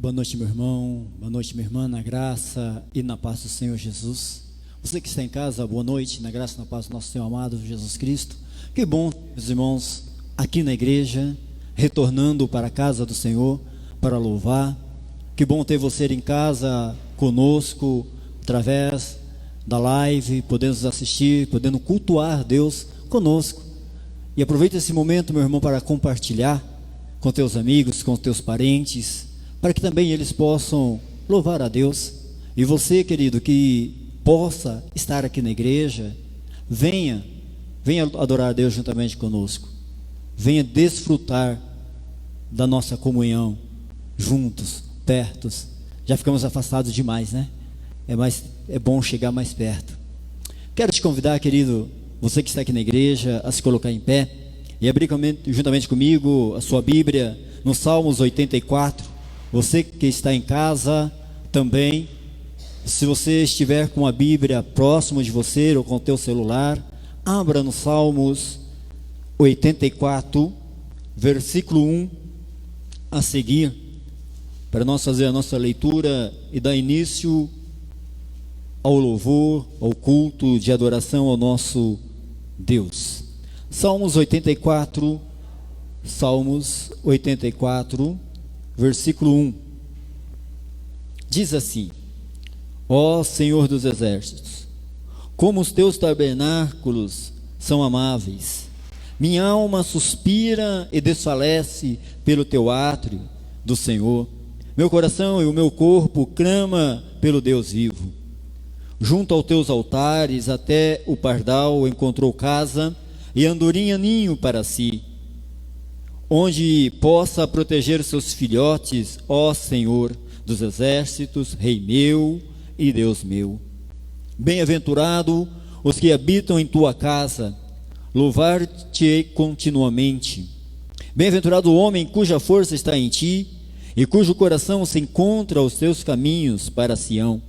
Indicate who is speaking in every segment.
Speaker 1: Boa noite, meu irmão, boa noite, minha irmã, na graça e na paz do Senhor Jesus. Você que está em casa, boa noite, na graça e na paz do nosso Senhor amado Jesus Cristo. Que bom, meus irmãos, aqui na igreja, retornando para a casa do Senhor, para louvar. Que bom ter você em casa conosco, através da live, podendo nos assistir, podendo cultuar Deus conosco. E aproveita esse momento, meu irmão, para compartilhar com teus amigos, com teus parentes, para que também eles possam louvar a Deus. E você, querido, que possa estar aqui na igreja, venha adorar a Deus juntamente conosco. Venha desfrutar da nossa comunhão, juntos, perto. Já ficamos afastados demais, né? É bom chegar mais perto. Quero te convidar, querido, você que está aqui na igreja, a se colocar em pé e abrir juntamente comigo a sua Bíblia no Salmos 84. Você que está em casa também, se você estiver com a Bíblia próximo de você ou com o teu celular, abra no Salmos 84, versículo 1 a seguir, para nós fazer a nossa leitura e dar início ao louvor, ao culto de adoração ao nosso Deus. Salmos 84, versículo 1, diz assim: Ó Senhor dos exércitos, como os teus tabernáculos são amáveis, minha alma suspira e desfalece pelo teu átrio do Senhor, meu coração e o meu corpo clama pelo Deus vivo. Junto aos teus altares até o pardal encontrou casa e andorinha ninho para si, onde possa proteger seus filhotes, ó Senhor dos exércitos, Rei meu e Deus meu. Bem-aventurado os que habitam em tua casa, louvar-te-ei continuamente. Bem-aventurado o homem cuja força está em ti, e cujo coração se encontra aos teus caminhos para Sião.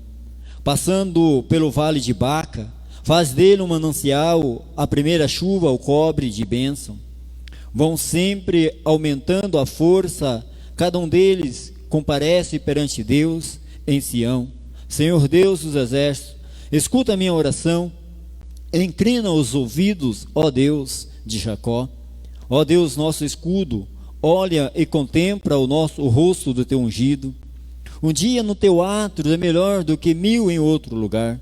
Speaker 1: Passando pelo vale de Baca, faz dele um manancial, a primeira chuva o cobre de bênção. Vão sempre aumentando a força, cada um deles comparece perante Deus em Sião. Senhor Deus dos exércitos, escuta a minha oração, inclina os ouvidos, ó Deus de Jacó. Ó Deus nosso escudo, olha e contempla o rosto do teu ungido. Um dia no teu átrio é melhor do que 1000 em outro lugar.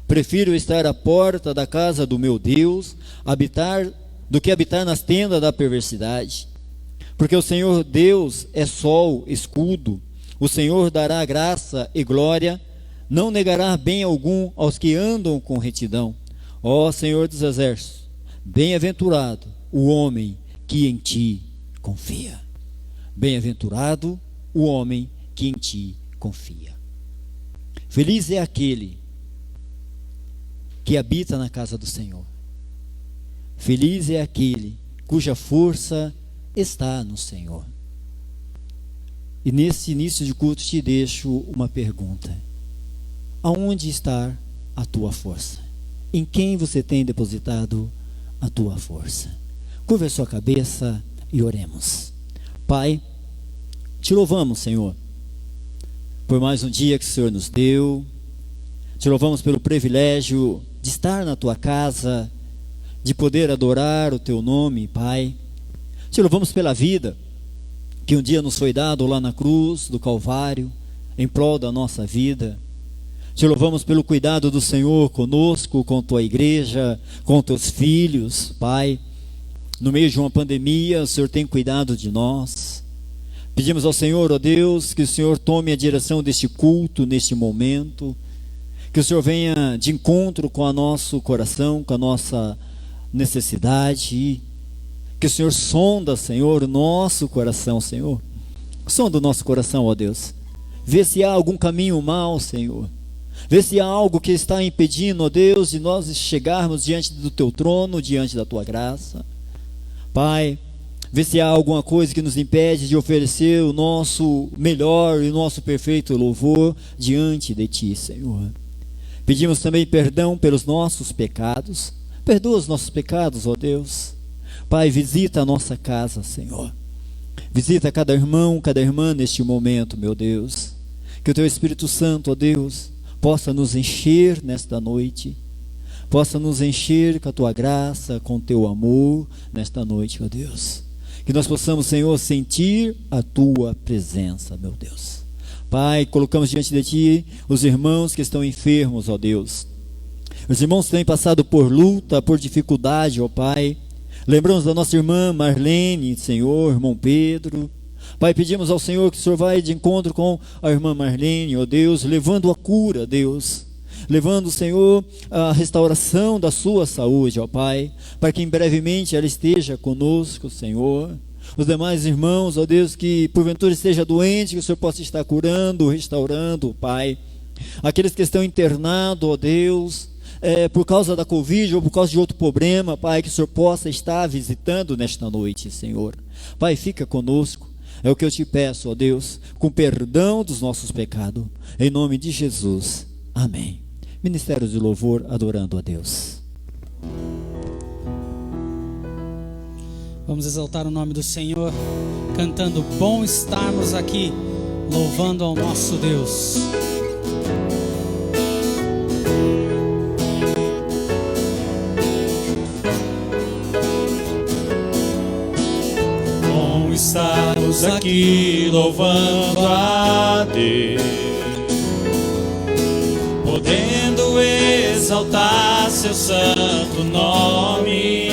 Speaker 1: Prefiro estar à porta da casa do meu Deus, do que habitar nas tendas da perversidade. Porque o Senhor Deus é sol, escudo. O Senhor dará graça e glória, não negará bem algum aos que andam com retidão. Ó Senhor dos exércitos, bem-aventurado o homem que em ti confia. Bem-aventurado o homem que em ti confia. Feliz é aquele que habita na casa do Senhor. Feliz é aquele cuja força está no Senhor. E nesse início de culto te deixo uma pergunta: aonde está a tua força? Em quem você tem depositado a tua força? Curva a sua cabeça e oremos. Pai, te louvamos, Senhor, por mais um dia que o Senhor nos deu. Te louvamos pelo privilégio de estar na tua casa, de poder adorar o teu nome, Pai. Te louvamos pela vida que um dia nos foi dado lá na cruz do Calvário, em prol da nossa vida. Te louvamos pelo cuidado do Senhor conosco, com tua igreja, com teus filhos, Pai. No meio de uma pandemia, o Senhor tem cuidado de nós. Pedimos ao Senhor, ó Deus, que o Senhor tome a direção deste culto, neste momento. Que o Senhor venha de encontro com o nosso coração, com a nossa necessidade. Que o Senhor sonda, Senhor, o nosso coração, Senhor. Sonda o nosso coração, ó Deus. Vê se há algum caminho mau, Senhor. Vê se há algo que está impedindo, ó Deus, de nós chegarmos diante do teu trono, diante da tua graça. Pai, vê se há alguma coisa que nos impede de oferecer o nosso melhor e o nosso perfeito louvor diante de ti, Senhor. Pedimos também perdão pelos nossos pecados. Perdoa os nossos pecados, ó Deus. Pai, visita a nossa casa, Senhor. Visita cada irmão, cada irmã neste momento, meu Deus. Que o Teu Espírito Santo, ó Deus, possa nos encher nesta noite. Possa nos encher com a Tua graça, com o Teu amor nesta noite, ó Deus. Que nós possamos, Senhor, sentir a Tua presença, meu Deus. Pai, colocamos diante de Ti os irmãos que estão enfermos, ó Deus. Os irmãos que têm passado por luta, por dificuldade, ó Pai. Lembramos da nossa irmã Marlene, Senhor, irmão Pedro. Pai, pedimos ao Senhor que o Senhor vai de encontro com a irmã Marlene, ó Deus, levando a cura, Deus. Levando, Senhor, a restauração da sua saúde, ó Pai, para que em brevemente ela esteja conosco, Senhor. Os demais irmãos, ó Deus, que porventura esteja doente, que o Senhor possa estar curando, restaurando, Pai. Aqueles que estão internados, ó Deus, por causa da Covid ou por causa de outro problema, Pai, que o Senhor possa estar visitando nesta noite, Senhor. Pai, fica conosco, é o que eu te peço, ó Deus, com perdão dos nossos pecados, em nome de Jesus, amém. Ministério de louvor, adorando a Deus.
Speaker 2: Vamos exaltar o nome do Senhor, cantando bom estarmos aqui, louvando ao nosso Deus.
Speaker 3: Bom estarmos aqui, louvando a Deus, podendo exaltar seu santo nome.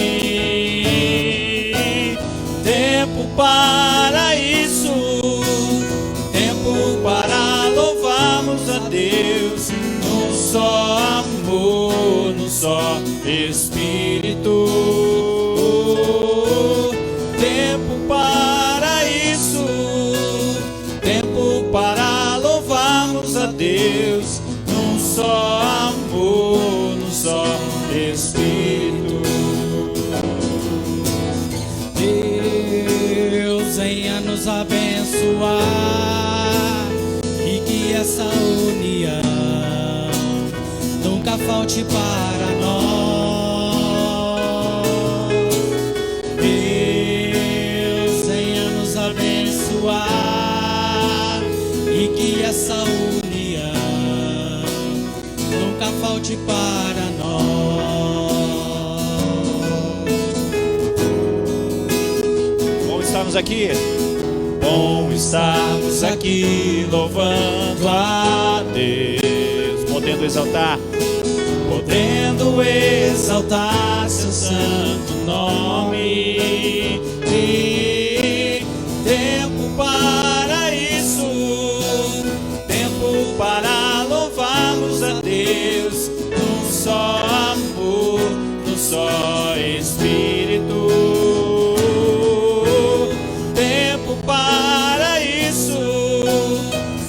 Speaker 3: Tempo para isso, tempo para louvarmos a Deus, no só amor, no só Espírito. Tempo para isso, tempo para louvarmos a Deus, num só amor, num só Espírito.
Speaker 2: Deus venha nos abençoar e que essa união nunca falte para nós. Deus venha nos abençoar e que essa união nunca falte para nós.
Speaker 3: Estamos aqui, bom estarmos aqui, louvando a Deus, podendo exaltar seu santo nome. E tempo para isso, tempo para louvarmos a Deus, num só amor, num só Espírito. Para isso,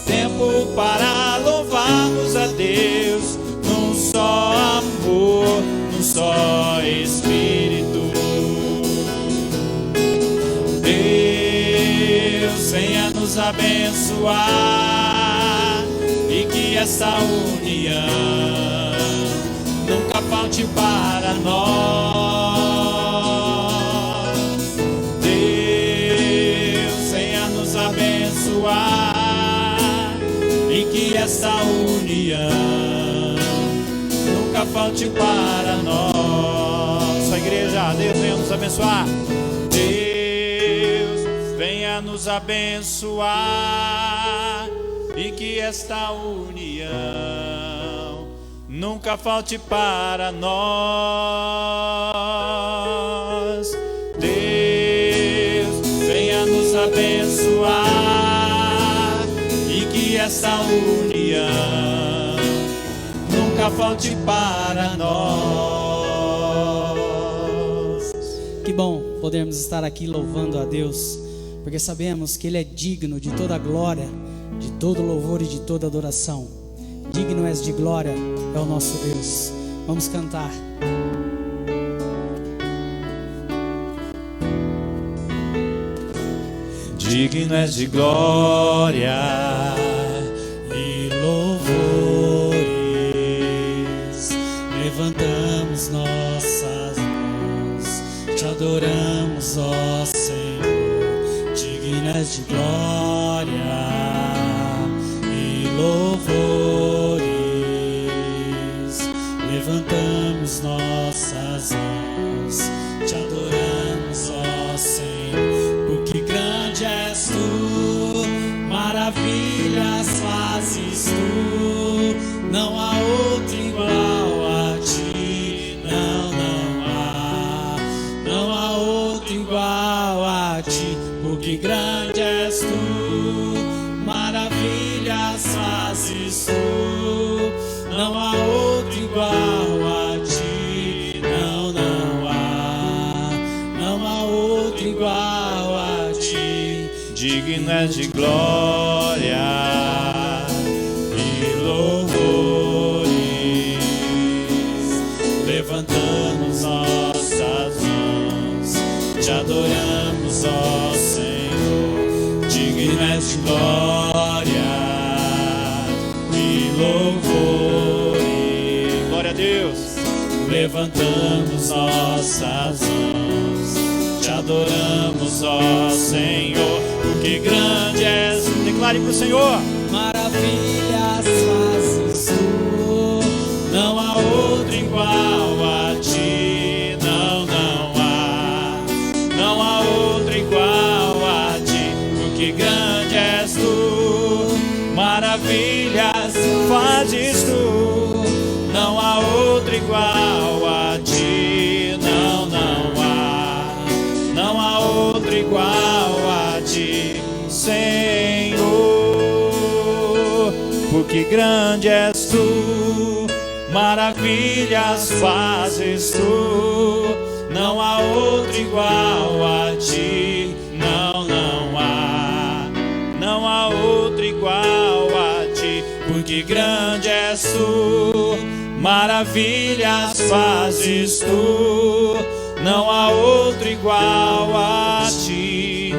Speaker 3: tempo para louvarmos a Deus, num só amor, num só Espírito. Deus venha nos abençoar e que essa união nunca falte para nós. Abençoar e que essa união nunca falte para nós. A igreja, Deus venha nos abençoar. Deus venha nos abençoar e que esta união nunca falte para nós. Deus venha nos abençoar e que essa união nunca falte para nós.
Speaker 2: Que bom podermos estar aqui louvando a Deus, porque sabemos que Ele é digno de toda glória, de todo louvor e de toda adoração. Digno és de glória, é o nosso Deus. Vamos cantar.
Speaker 3: Digno és de glória
Speaker 2: e louvores, levantamos nossas mãos, te adoramos, ó Senhor. dignas de glória e louvores. Levantamos nossas mãos, te adoramos, ó Senhor, porque grande és tu, maravilhas fazes tu, não há outro igual a ti, não há outro igual a ti, porque grande és tu, maravilhas fazes tu, não há outro igual a ti, não há outro igual a ti.
Speaker 3: Digno és de glória
Speaker 2: E louvores, levantamos nossas mãos, te adoramos, ó Senhor, digno és de glória e louvores.
Speaker 3: Glória a Deus.
Speaker 2: Levantamos nossas mãos, te adoramos, ó Senhor, porque grande és.
Speaker 3: Declare para o Senhor.
Speaker 2: Maravilhas fazes tu, não há outro igual a ti, não há outro igual a ti, porque grande és tu, maravilhas fazes tu, não há outro igual a ti, não há outro igual a ti, Senhor, porque grande és tu, maravilhas fazes tu, não há outro igual a ti, não há outro igual a ti, porque grande és tu, maravilhas fazes tu, não há outro igual a ti,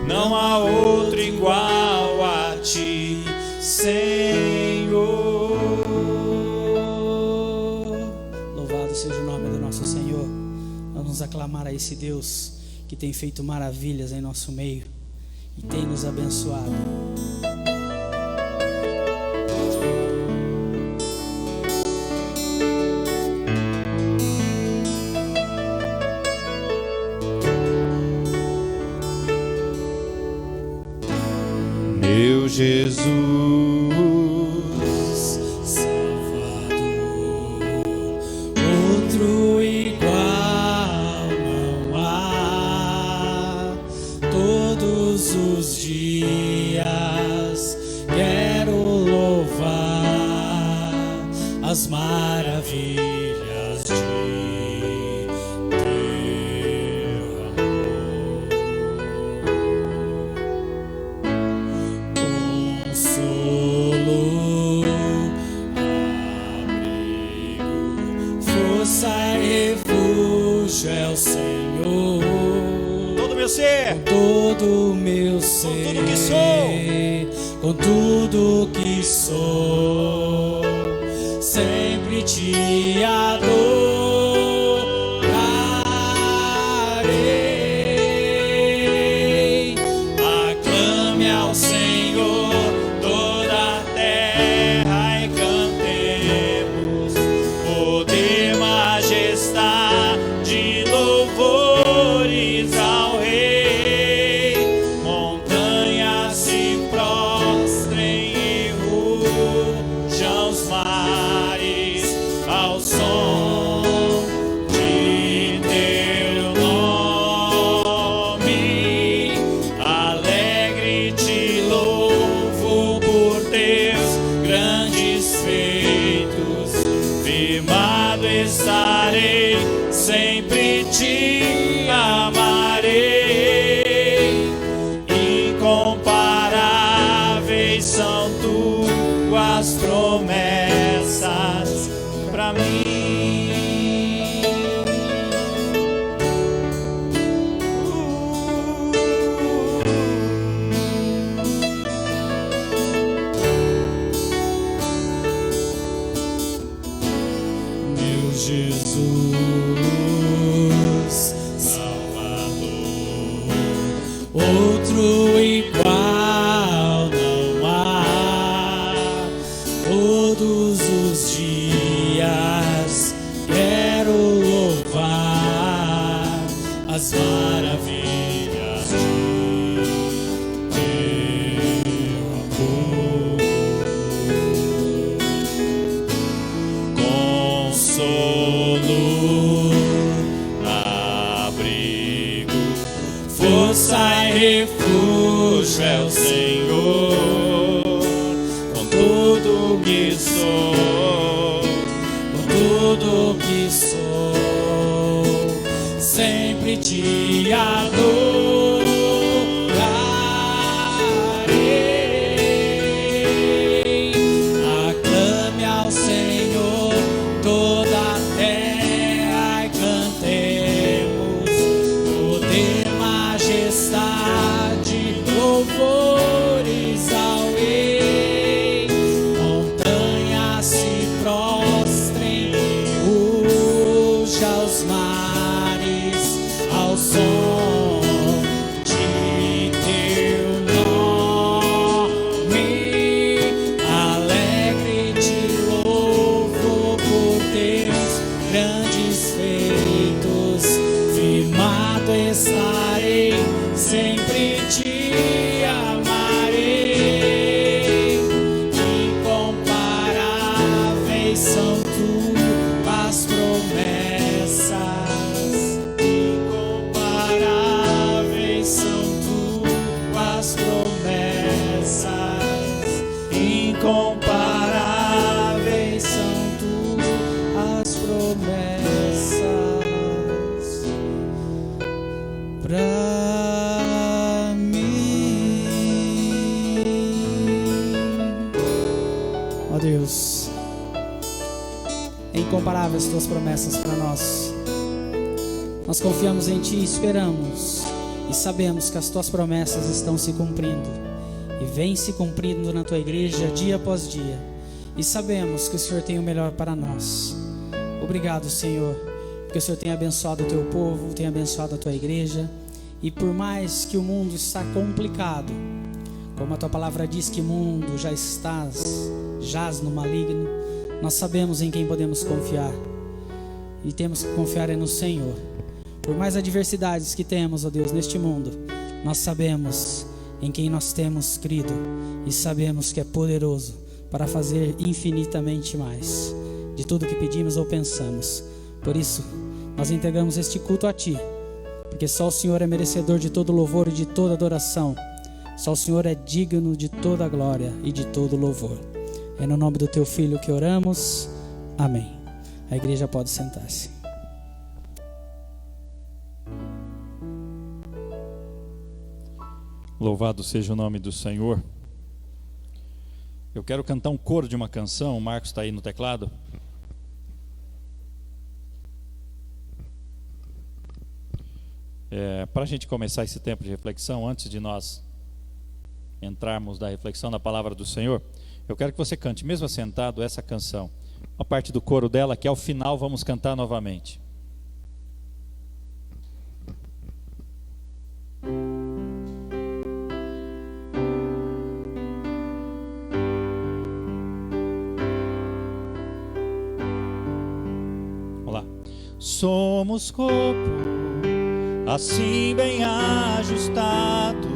Speaker 2: não há outro igual a ti, Senhor. Louvado seja o nome do nosso Senhor. Vamos aclamar a esse Deus que tem feito maravilhas em nosso meio e tem nos abençoado.
Speaker 3: Meu Jesus,
Speaker 2: Salvador, outro igual não há. Todos os dias quero louvar as maravilhas de teu amor. Consolo, abrigo, força e refúgio é o Senhor.
Speaker 3: todo meu ser,
Speaker 2: Todo o meu ser,
Speaker 3: tudo que sou,
Speaker 2: com tudo que sou, sempre te adorarei. Aclame ao Senhor toda a terra e cantemos poder, majestade, louvores ao Rei. Montanhas se prostrem e rujam os mares ao som
Speaker 3: as maravilhas de teu amor. Consolo, abrigo, força e refúgio é o Senhor. Com tudo que sou, com tudo que sou, sempre te adorarei. Aclame ao Senhor toda a terra e cantemos poder, majestade, louvores ao Rei. Montanhas se prostrem, ruja os mares ao som de teu nome. Alegre te louvo por teus grandes feitos. Firmado estarei, sempre te amarei. Incomparáveis são tuas promessas. Incomparáveis são tuas promessas. Incomparáveis são tuas promessas pra mim. Ó Deus, é incomparável as tuas promessas para nós. Nós confiamos em Ti, esperamos e sabemos que as tuas promessas estão se cumprindo e vêm se cumprindo na tua igreja dia após dia, e sabemos que o Senhor tem o melhor para nós. Obrigado, Senhor, porque o Senhor tem abençoado o teu povo, tem abençoado a tua igreja. E por mais que o mundo está complicado, como a tua palavra diz que o mundo jaz no maligno, nós sabemos em quem podemos confiar, e temos que confiar no Senhor. Por mais adversidades que temos, ó Deus, neste mundo, nós sabemos em quem nós temos crido e sabemos que é poderoso para fazer infinitamente mais de tudo que pedimos ou pensamos. Por isso, nós entregamos este culto a Ti, porque só o Senhor é merecedor de todo louvor e de toda adoração. Só o Senhor é digno de toda glória e de todo louvor. É no nome do Teu Filho que oramos. Amém. A igreja pode sentar-se.
Speaker 4: Louvado seja o nome do Senhor. Eu quero cantar um coro de uma canção. O Marcos está aí no teclado. Para a gente começar esse tempo de reflexão, antes de nós entrarmos da reflexão na palavra do Senhor, eu quero que você cante, mesmo assentado, essa canção, uma parte do coro dela, que ao final vamos cantar novamente. Vamos lá. Somos corpo, assim bem ajustados,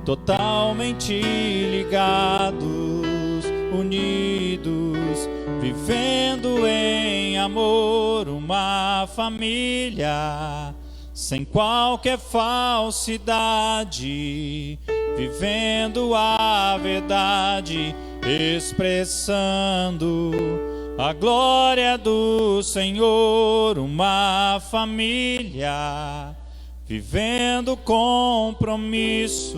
Speaker 4: totalmente ligados, unidos, vivendo em amor, uma família, sem qualquer falsidade, vivendo a verdade, expressando a glória do Senhor, uma família, vivendo o compromisso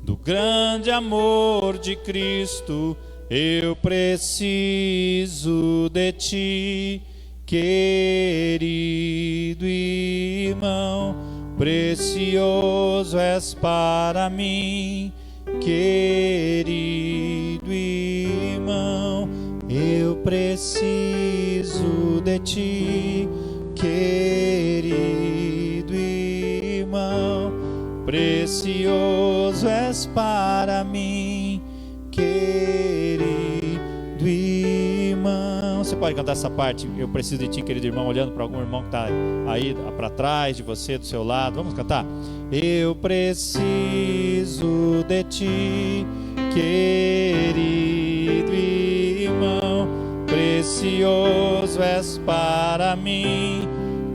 Speaker 4: do grande amor de Cristo. Eu preciso de Ti, querido irmão, precioso és para mim, querido irmão. Eu preciso de Ti, querido irmão, precioso és para mim, querido irmão. Você pode cantar essa parte? Eu preciso de ti, querido irmão, olhando para algum irmão que está aí para trás de você, do seu lado. Vamos cantar? Eu preciso de ti, querido irmão, precioso és para mim,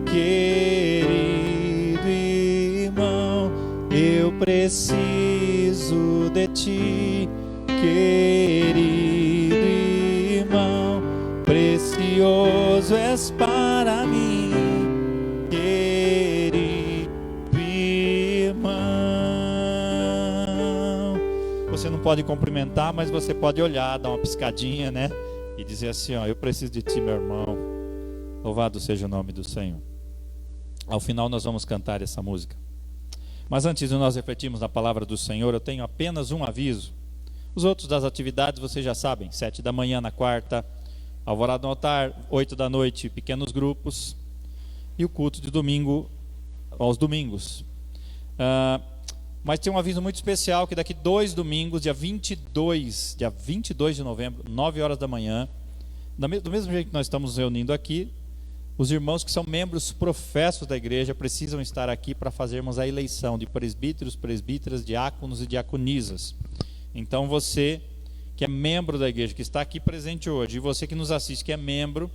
Speaker 4: querido irmão. Eu preciso de ti, querido irmão, precioso és para mim, querido irmão. Você não pode cumprimentar, mas você pode olhar, dar uma piscadinha, né? E dizer assim, ó, eu preciso de ti, meu irmão. Louvado seja o nome do Senhor. Ao final nós vamos cantar essa música. Mas antes de nós refletirmos na palavra do Senhor, eu tenho apenas um aviso. Os outros das atividades vocês já sabem, 7 da manhã na quarta, alvorada no altar, 8 da noite, pequenos grupos, e o culto de domingo aos domingos. Mas tem um aviso muito especial, que daqui 2 domingos, dia 22 de novembro, 9 horas da manhã, do mesmo jeito que nós estamos reunindo aqui, os irmãos que são membros professos da igreja precisam estar aqui para fazermos a eleição de presbíteros, presbíteras, diáconos e diaconisas. Então você que é membro da igreja, que está aqui presente hoje, e você que nos assiste, que é membro,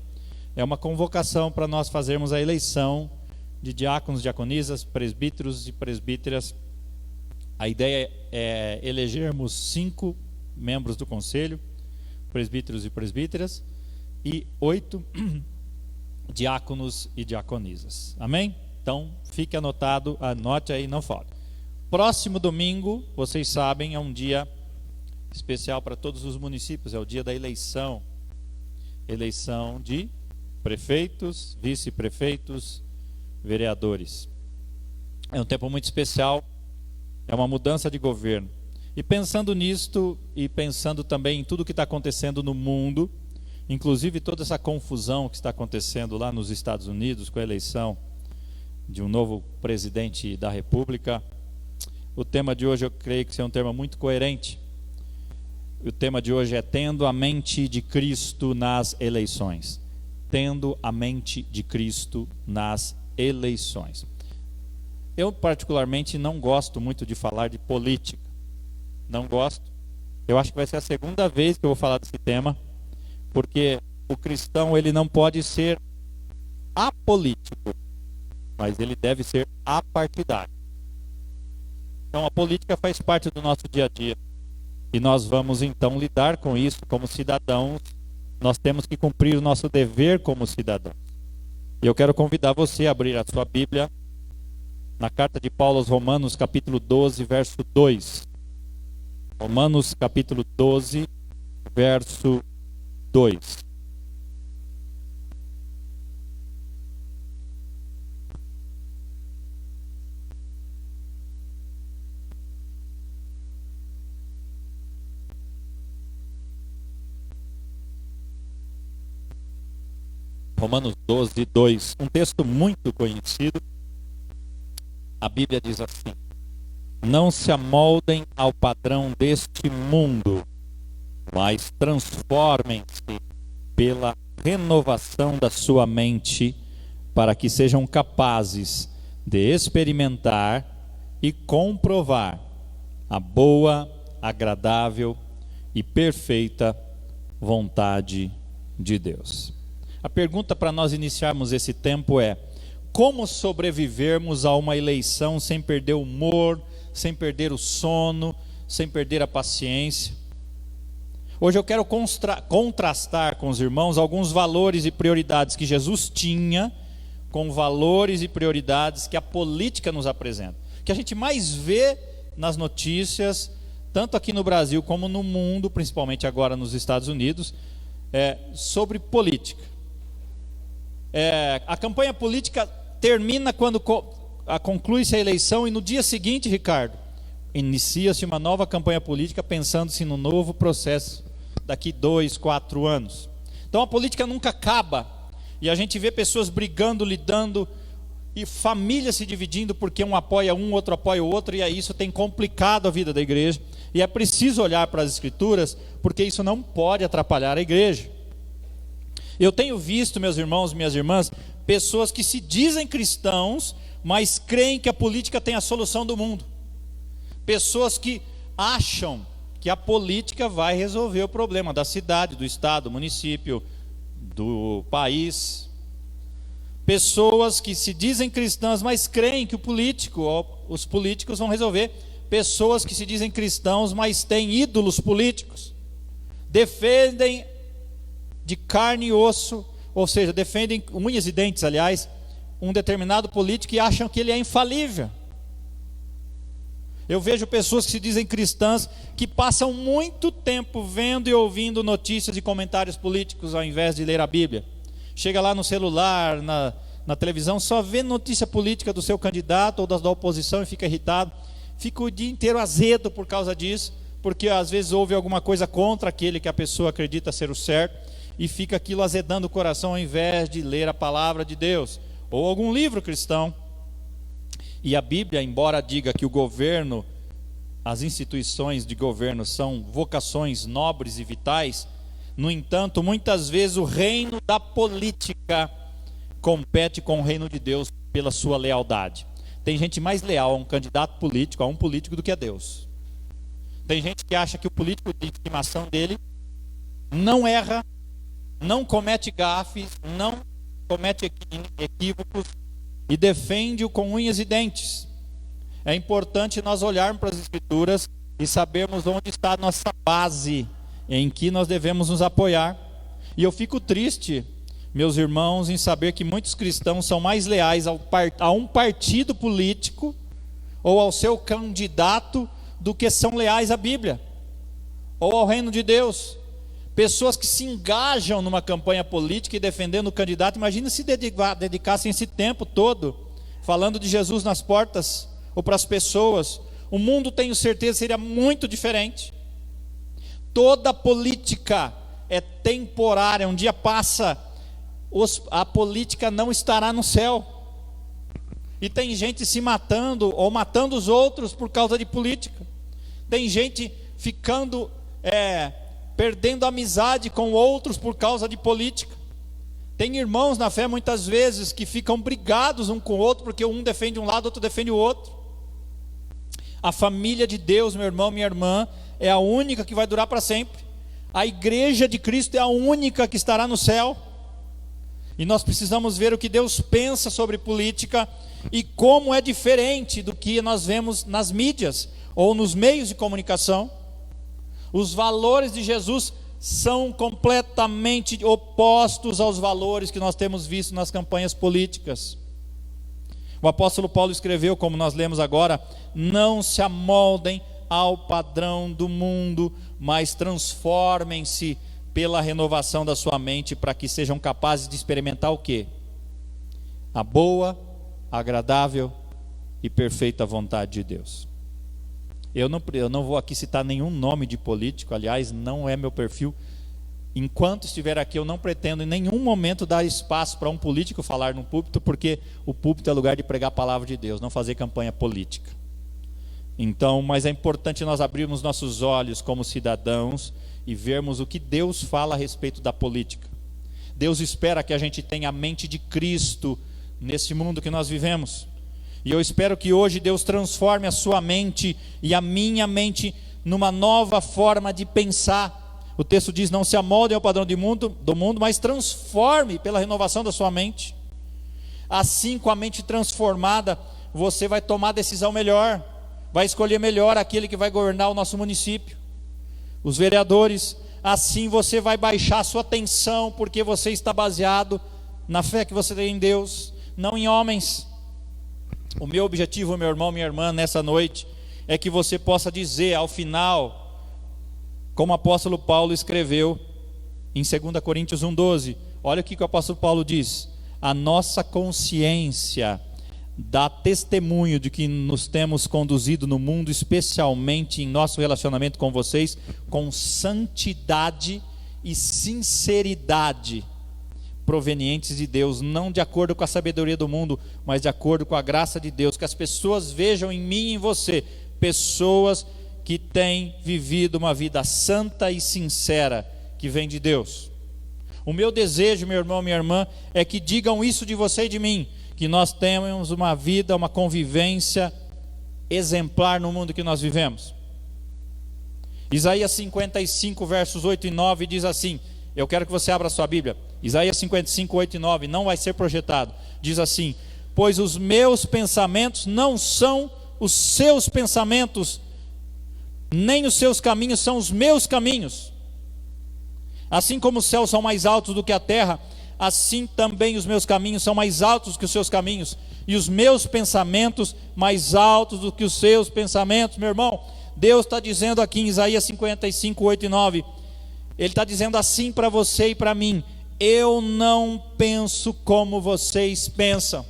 Speaker 4: é uma convocação para nós fazermos a eleição de diáconos, diaconisas, presbíteros e presbíteras. A ideia é elegermos 5 membros do conselho, presbíteros e presbíteras, e 8 diáconos e diaconisas. Amém? Então fique anotado, anote aí, não fale. Próximo domingo, vocês sabem, é um dia especial para todos os municípios, é o dia da eleição de prefeitos, vice-prefeitos, vereadores. É um tempo muito especial, é uma mudança de governo. E pensando nisto, e pensando também em tudo que está acontecendo no mundo, inclusive toda essa confusão que está acontecendo lá nos Estados Unidos com a eleição de um novo presidente da República, o tema de hoje eu creio que é um tema muito coerente. O tema de hoje é tendo a mente de Cristo nas eleições. Tendo a mente de Cristo nas eleições. Eu particularmente não gosto muito de falar de política. Não gosto. Eu acho que vai ser a segunda vez que eu vou falar desse tema, porque o cristão ele não pode ser apolítico, mas ele deve ser apartidário. Então a política faz parte do nosso dia a dia. E nós vamos então lidar com isso como cidadãos. Nós temos que cumprir o nosso dever como cidadãos. E eu quero convidar você a abrir a sua Bíblia na carta de Paulo aos Romanos, capítulo 12, verso 2. Romanos, capítulo 12, verso 2. Romanos 12, 2, um texto muito conhecido. A Bíblia diz assim: não se amoldem ao padrão deste mundo, mas transformem-se pela renovação da sua mente, para que sejam capazes de experimentar e comprovar a boa, agradável e perfeita vontade de Deus. A pergunta para nós iniciarmos esse tempo é: como sobrevivermos a uma eleição sem perder o humor, sem perder o sono, sem perder a paciência? Hoje eu quero contrastar com os irmãos alguns valores e prioridades que Jesus tinha com valores e prioridades que a política nos apresenta, que a gente mais vê nas notícias, tanto aqui no Brasil como no mundo, principalmente agora nos Estados Unidos, sobre política. A campanha política termina quando conclui-se a eleição, e no dia seguinte, Ricardo, inicia-se uma nova campanha política, pensando-se no novo processo daqui 2, 4 anos. Então a política nunca acaba, e a gente vê pessoas brigando, lidando, e famílias se dividindo porque um apoia um, outro apoia o outro, e aí isso tem complicado a vida da igreja. E é preciso olhar para as Escrituras, porque isso não pode atrapalhar a igreja. Eu tenho visto, meus irmãos, minhas irmãs, pessoas que se dizem cristãos, mas creem que a política tem a solução do mundo. Pessoas que acham que a política vai resolver o problema da cidade, do estado, do município, do país. Pessoas que se dizem cristãs, mas creem que os políticos vão resolver. Pessoas que se dizem cristãos, mas têm ídolos políticos. Defendem de carne e osso, ou seja, defendem unhas e dentes, aliás, um determinado político e acham que ele é infalível. Eu vejo pessoas que se dizem cristãs que passam muito tempo vendo e ouvindo notícias e comentários políticos ao invés de ler a Bíblia. Chega lá no celular, na televisão, só vê notícia política do seu candidato ou da oposição e fica irritado. Fica o dia inteiro azedo por causa disso, porque às vezes ouve alguma coisa contra aquele que a pessoa acredita ser o certo, e fica aquilo azedando o coração ao invés de ler a palavra de Deus, ou algum livro cristão. E a Bíblia, embora diga que o governo, as instituições de governo são vocações nobres e vitais, no entanto, muitas vezes o reino da política compete com o reino de Deus pela sua lealdade. Tem gente mais leal a um candidato político, a um político, do que a Deus. Tem gente que acha que o político de estimação dele não erra, não comete gafes, não comete equívocos e defende-o com unhas e dentes. É importante nós olharmos para as Escrituras e sabermos onde está a nossa base, em que nós devemos nos apoiar. E eu fico triste, meus irmãos, em saber que muitos cristãos são mais leais a um partido político ou ao seu candidato do que são leais à Bíblia ou ao reino de Deus. Pessoas que se engajam numa campanha política e defendendo o candidato, imagina se dedicassem esse tempo todo falando de Jesus nas portas ou para as pessoas. O mundo, tenho certeza, seria muito diferente. Toda política é temporária, um dia passa, a política não estará no céu. E tem gente se matando ou matando os outros por causa de política. Tem gente ficando perdendo amizade com outros por causa de política. Tem irmãos na fé muitas vezes que ficam brigados um com o outro porque um defende um lado, outro defende o outro. A família de Deus, meu irmão, minha irmã, é a única que vai durar para sempre. A igreja de Cristo é a única que estará no céu. E nós precisamos ver o que Deus pensa sobre política e como é diferente do que nós vemos nas mídias ou nos meios de comunicação. Os valores de Jesus são completamente opostos aos valores que nós temos visto nas campanhas políticas. O apóstolo Paulo escreveu, como nós lemos agora: não se amoldem ao padrão do mundo, mas transformem-se pela renovação da sua mente, para que sejam capazes de experimentar o quê? A boa, agradável e perfeita vontade de Deus. Eu não vou aqui citar nenhum nome de político, aliás, não é meu perfil. Enquanto estiver aqui, eu não pretendo em nenhum momento dar espaço para um político falar no púlpito, porque o púlpito é lugar de pregar a palavra de Deus, não fazer campanha política. Então, mas é importante nós abrirmos nossos olhos como cidadãos e vermos o que Deus fala a respeito da política. Deus espera que a gente tenha a mente de Cristo nesse mundo que nós vivemos. E eu espero que hoje Deus transforme a sua mente e a minha mente numa nova forma de pensar. O texto diz: não se amoldem ao padrão do mundo, mas transforme pela renovação da sua mente. Assim, com a mente transformada, você vai tomar a decisão melhor, vai escolher melhor aquele que vai governar o nosso município, os vereadores. Assim você vai baixar a sua tensão, porque você está baseado na fé que você tem em Deus, não em homens. O meu objetivo, meu irmão, minha irmã, nessa noite, é que você possa dizer ao final, como o apóstolo Paulo escreveu em 2 Coríntios 1,12. Olha o que o apóstolo Paulo diz: a nossa consciência dá testemunho de que nos temos conduzido no mundo, especialmente em nosso relacionamento com vocês, com santidade e sinceridade, provenientes de Deus, não de acordo com a sabedoria do mundo, mas de acordo com a graça de Deus. Que as pessoas vejam em mim e em você pessoas que têm vivido uma vida santa e sincera, que vem de Deus. O meu desejo, meu irmão, minha irmã, é que digam isso de você e de mim, que nós temos uma vida, uma convivência exemplar no mundo que nós vivemos. Isaías 55, versos 8 e 9 diz assim, eu quero que você abra a sua Bíblia, Isaías 55, 8 e 9, não vai ser projetado, diz assim, pois os meus pensamentos não são os seus pensamentos, nem os seus caminhos são os meus caminhos. Assim como os céus são mais altos do que a terra, assim também os meus caminhos são mais altos que os seus caminhos, e os meus pensamentos mais altos do que os seus pensamentos. Meu irmão, Deus está dizendo aqui em Isaías 55, 8 e 9, Ele está dizendo assim para você e para mim, eu não penso como vocês pensam.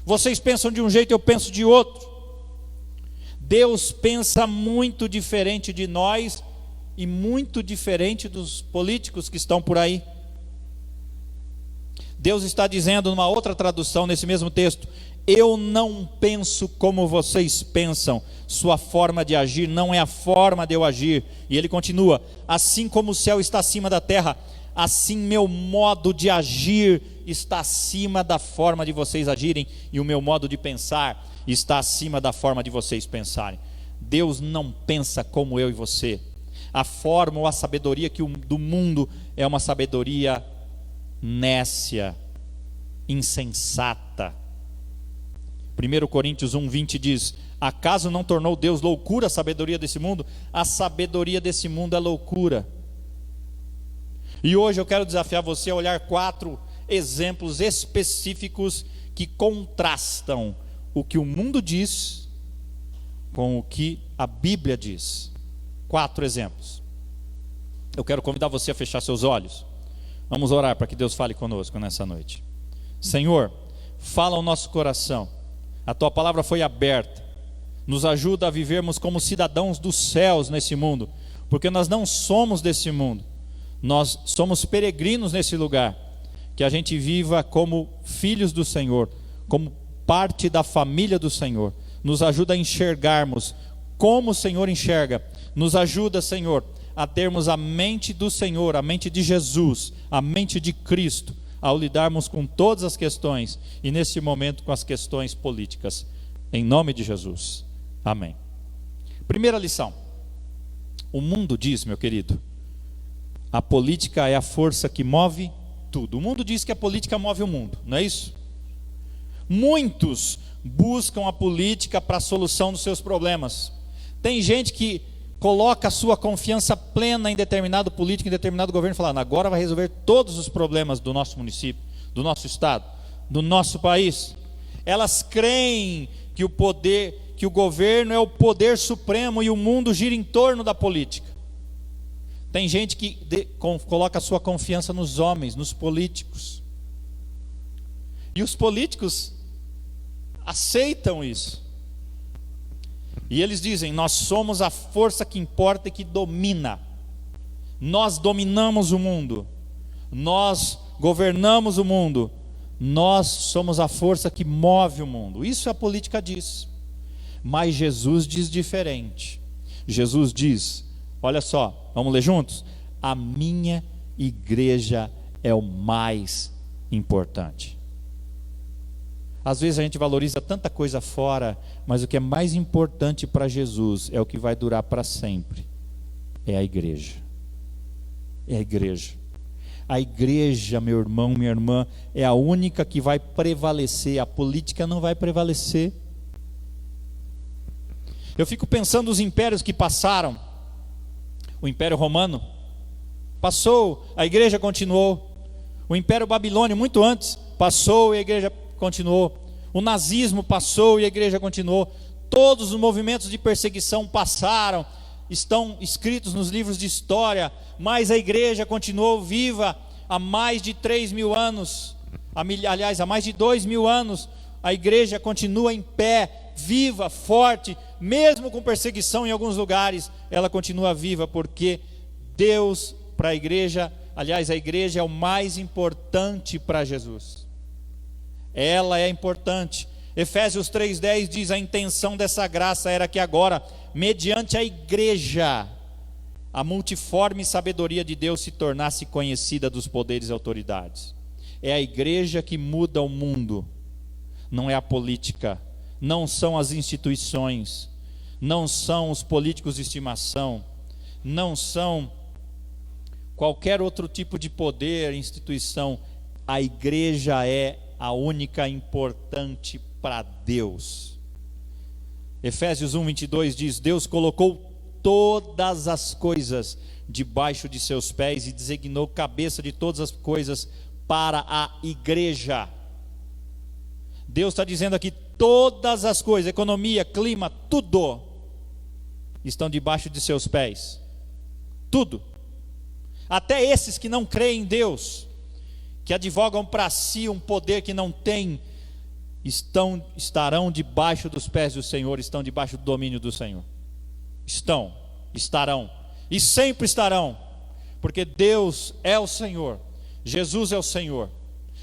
Speaker 4: Vocês pensam de um jeito, eu penso de outro. Deus pensa muito diferente de nós e muito diferente dos políticos que estão por aí. Deus está dizendo numa outra tradução nesse mesmo texto, eu não penso como vocês pensam, sua forma de agir não é a forma de eu agir. E ele continua, assim como o céu está acima da terra, assim meu modo de agir está acima da forma de vocês agirem, e o meu modo de pensar está acima da forma de vocês pensarem. Deus não pensa como eu e você. A forma ou a sabedoria do mundo é uma sabedoria nécia, insensata. 1 Coríntios 1:20 diz, acaso não tornou Deus loucura a sabedoria desse mundo? A sabedoria desse mundo é loucura. E hoje eu quero desafiar você a olhar 4 exemplos específicos que contrastam o que o mundo diz com o que a Bíblia diz. 4 exemplos. Eu quero convidar você a fechar seus olhos. Vamos orar para que Deus fale conosco nessa noite. Senhor, fala ao nosso coração. A tua palavra foi aberta. Nos ajuda a vivermos como cidadãos dos céus nesse mundo, porque nós não somos desse mundo. Nós somos peregrinos nesse lugar. Que a gente viva como filhos do Senhor, como parte da família do Senhor. Nos ajuda a enxergarmos como o Senhor enxerga. Nos ajuda, Senhor, a termos a mente do Senhor, a mente de Jesus, a mente de Cristo, ao lidarmos com todas as questões, e nesse momento com as questões políticas, em nome de Jesus, amém. Primeira lição, o mundo diz, meu querido, a política é a força que move tudo. O mundo diz que a política move o mundo, não é isso? Muitos buscam a política para a solução dos seus problemas. Tem gente que coloca a sua confiança plena em determinado político, em determinado governo, falando, agora vai resolver todos os problemas do nosso município, do nosso estado, do nosso país. Elas creem que o poder, que o governo é o poder supremo e o mundo gira em torno da política. Tem gente que coloca a sua confiança nos homens, nos políticos. E os políticos aceitam isso. E eles dizem, nós somos a força que importa e que domina. Nós dominamos o mundo. Nós governamos o mundo. Nós somos a força que move o mundo. Isso a política diz. Mas Jesus diz diferente. Jesus diz, olha só, vamos ler juntos? A minha igreja é o mais importante. Às vezes a gente valoriza tanta coisa fora, mas o que é mais importante para Jesus é o que vai durar para sempre. É a igreja. É a igreja. A igreja, meu irmão, minha irmã, é a única que vai prevalecer. A política não vai prevalecer. Eu fico pensando nos impérios que passaram. O Império Romano passou, a igreja continuou. O Império Babilônio, muito antes, passou e a igreja continuou. O nazismo passou e a igreja continuou. Todos os movimentos de perseguição passaram, estão escritos nos livros de história, mas a igreja continuou viva há mais de 3.000 anos. Aliás, há mais de 2.000 anos, a igreja continua em pé, viva, forte, mesmo com perseguição em alguns lugares, ela continua viva, porque Deus, para a igreja, aliás, a igreja é o mais importante para Jesus. Ela é importante. Efésios 3:10 diz, a intenção dessa graça era que agora, mediante a igreja, a multiforme sabedoria de Deus se tornasse conhecida dos poderes e autoridades. É a igreja que muda o mundo, não é a política, não são as instituições, não são os políticos de estimação, não são qualquer outro tipo de poder, instituição. A igreja é a única importante para Deus. Efésios 1:22 diz: Deus colocou todas as coisas debaixo de seus pés e designou cabeça de todas as coisas para a igreja. Deus está dizendo aqui: todas as coisas, economia, clima, tudo estão debaixo de seus pés. Tudo. Até esses que não creem em Deus, que advogam para si um poder que não tem, estarão debaixo dos pés do Senhor, estão debaixo do domínio do Senhor. Estarão e sempre estarão, porque Deus é o Senhor, Jesus é o Senhor.